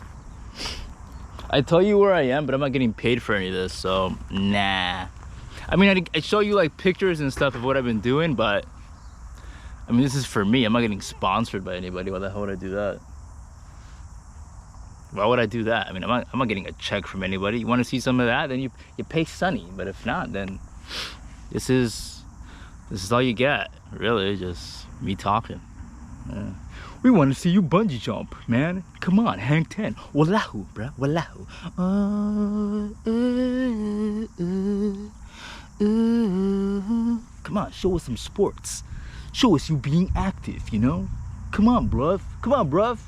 I tell you where I am, but I'm not getting paid for any of this, so nah. I mean, I show you like pictures and stuff of what I've been doing, but I mean, this is for me. I'm not getting sponsored by anybody. Why the hell would I do that? Why would I do that? I mean, I'm not getting a check from anybody. You want to see some of that? Then you pay Sunny. But if not, then this is all you get. Really, just me talking. Yeah. We want to see you bungee jump, man. Come on, hang 10. Wallahu, bruh. Wallahu. Come on, show us some sports. Show us you being active, you know? Come on, bruv. Come on, bruv.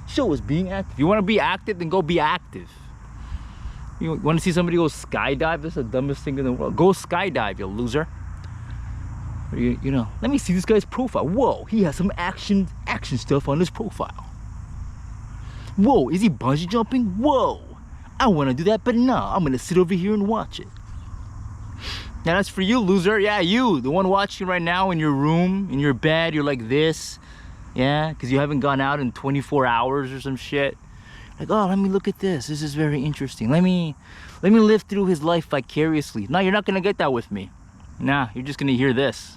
Show us being active. You want to be active, then go be active. You want to see somebody go skydive? That's the dumbest thing in the world. Go skydive, you loser. You know, let me see this guy's profile. Whoa, he has some action stuff on his profile. Whoa, is he bungee jumping? Whoa, I want to do that, but no, I'm gonna sit over here and watch it. Now that's for you, loser. Yeah, you, the one watching right now in your room, in your bed, you're like this. Yeah, because you haven't gone out in 24 hours or some shit. Like, oh, let me look at this. This is very interesting. Let me live through his life vicariously. No, you're not gonna get that with me. Nah, you're just gonna hear this.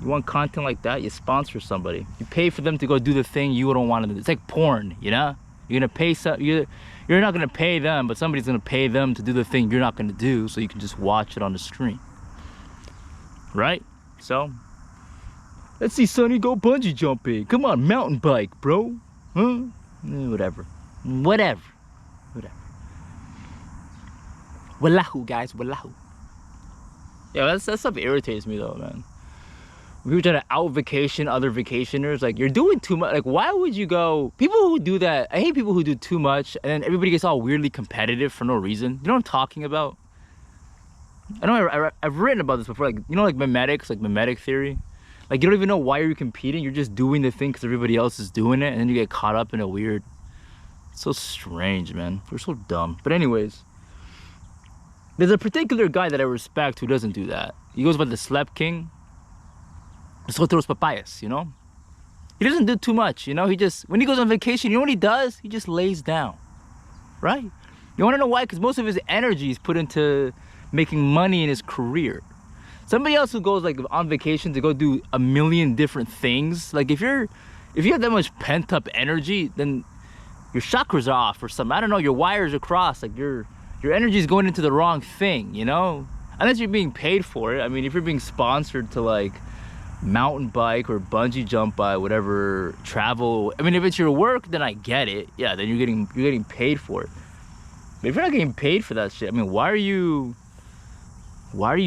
You want content like that? You sponsor somebody. You pay for them to go do the thing you don't want to do. It's like porn, you know? You're gonna pay you're not gonna pay them, but somebody's gonna pay them to do the thing you're not gonna do, so you can just watch it on the screen. Right? So, let's see Sonny go bungee jumping. Come on, mountain bike, bro. Huh? Whatever. Wallahu, guys, wallahu. Yeah, that stuff irritates me though, man. People try to out vacation other vacationers. Like, you're doing too much. Like, why would you go? People who do that, I hate people who do too much and then everybody gets all weirdly competitive for no reason. You know what I'm talking about? I know I've written about this before. Like, you know, like mimetics, like mimetic theory. Like, you don't even know why you're competing. You're just doing the thing because everybody else is doing it, and then you get caught up in a weird. It's so strange, man. We're so dumb. But anyways, there's a particular guy that I respect who doesn't do that. He goes by the Slep King. Nosotros papayas, you know? He doesn't do too much, you know? He just, when he goes on vacation, you know what he does? He just lays down, right? You wanna know why? Because most of his energy is put into making money in his career. Somebody else who goes like on vacation to go do a million different things, like if you have that much pent up energy, then your chakras are off or something. I don't know, your wires are crossed, like your energy is going into the wrong thing, you know? Unless you're being paid for it. I mean, if you're being sponsored to like mountain bike or bungee jump by whatever travel, I mean, if it's your work, then I get it. Yeah, then you're getting paid for it. But if you're not getting paid for that shit, I mean, why are you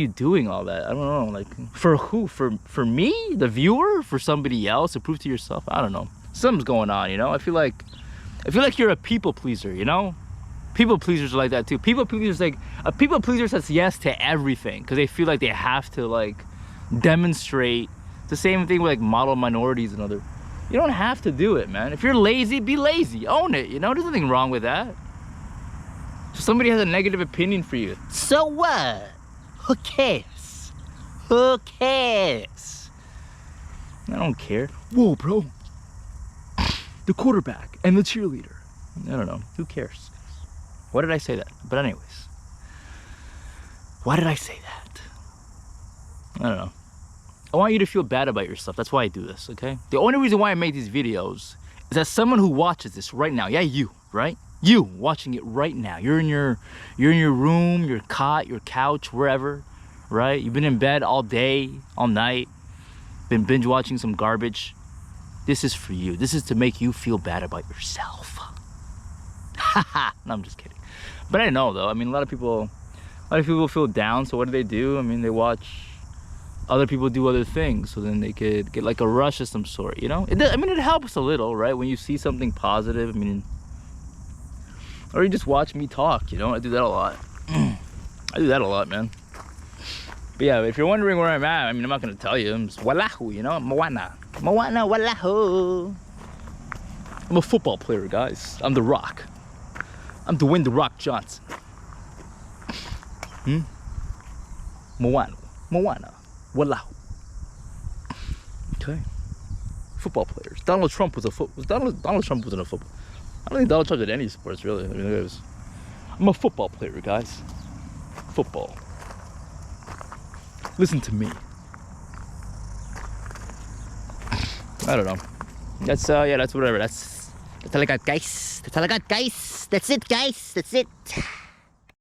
doing all that? I don't know. Like, for who? For me, the viewer? For somebody else to prove to yourself? I don't know. Something's going on, you know? I feel like you're a people pleaser, you know? People pleasers are like that too. People pleasers, like, a people pleaser says yes to everything because they feel like they have to like demonstrate. It's the same thing with like model minorities and other. You don't have to do it, man. If you're lazy, be lazy. Own it, you know? There's nothing wrong with that. So somebody has a negative opinion for you. So what? Who cares? Who cares? I don't care. Whoa, bro. The quarterback and the cheerleader. I don't know. Who cares? Why did I say that? But anyways. Why did I say that? I don't know. I want you to feel bad about yourself. That's why I do this, okay? The only reason why I make these videos is that someone who watches this right now, yeah, you, right? You watching it right now. You're in your room, your cot, your couch, wherever, right? You've been in bed all day, all night, been binge watching some garbage. This is for you. This is to make you feel bad about yourself. Haha. No, I'm just kidding. But I know though. I mean, a lot of people feel down. So what do they do? I mean, they watch other people do other things, so then they could get like a rush of some sort. You know? I mean, it helps a little, right? When you see something positive. I mean, or you just watch me talk. You know, I do that a lot. I do that a lot, man. But yeah, if you're wondering where I'm at, I mean, I'm not gonna tell you. I'm just Wallahu, you know, Moana, Wallahu. I'm a football player, guys. I'm The Rock. I'm Dwayne The Rock Johnson. Moana, Wallahu. Okay. Football players. Donald Trump was Donald Trump wasn't a football. I don't think Donald Trump did any sports really. I mean, I'm a football player, guys. Football. Listen to me. I don't know. That's yeah, that's whatever. That's all I got, guys. That's all I got, guys. That's it, guys. That's it.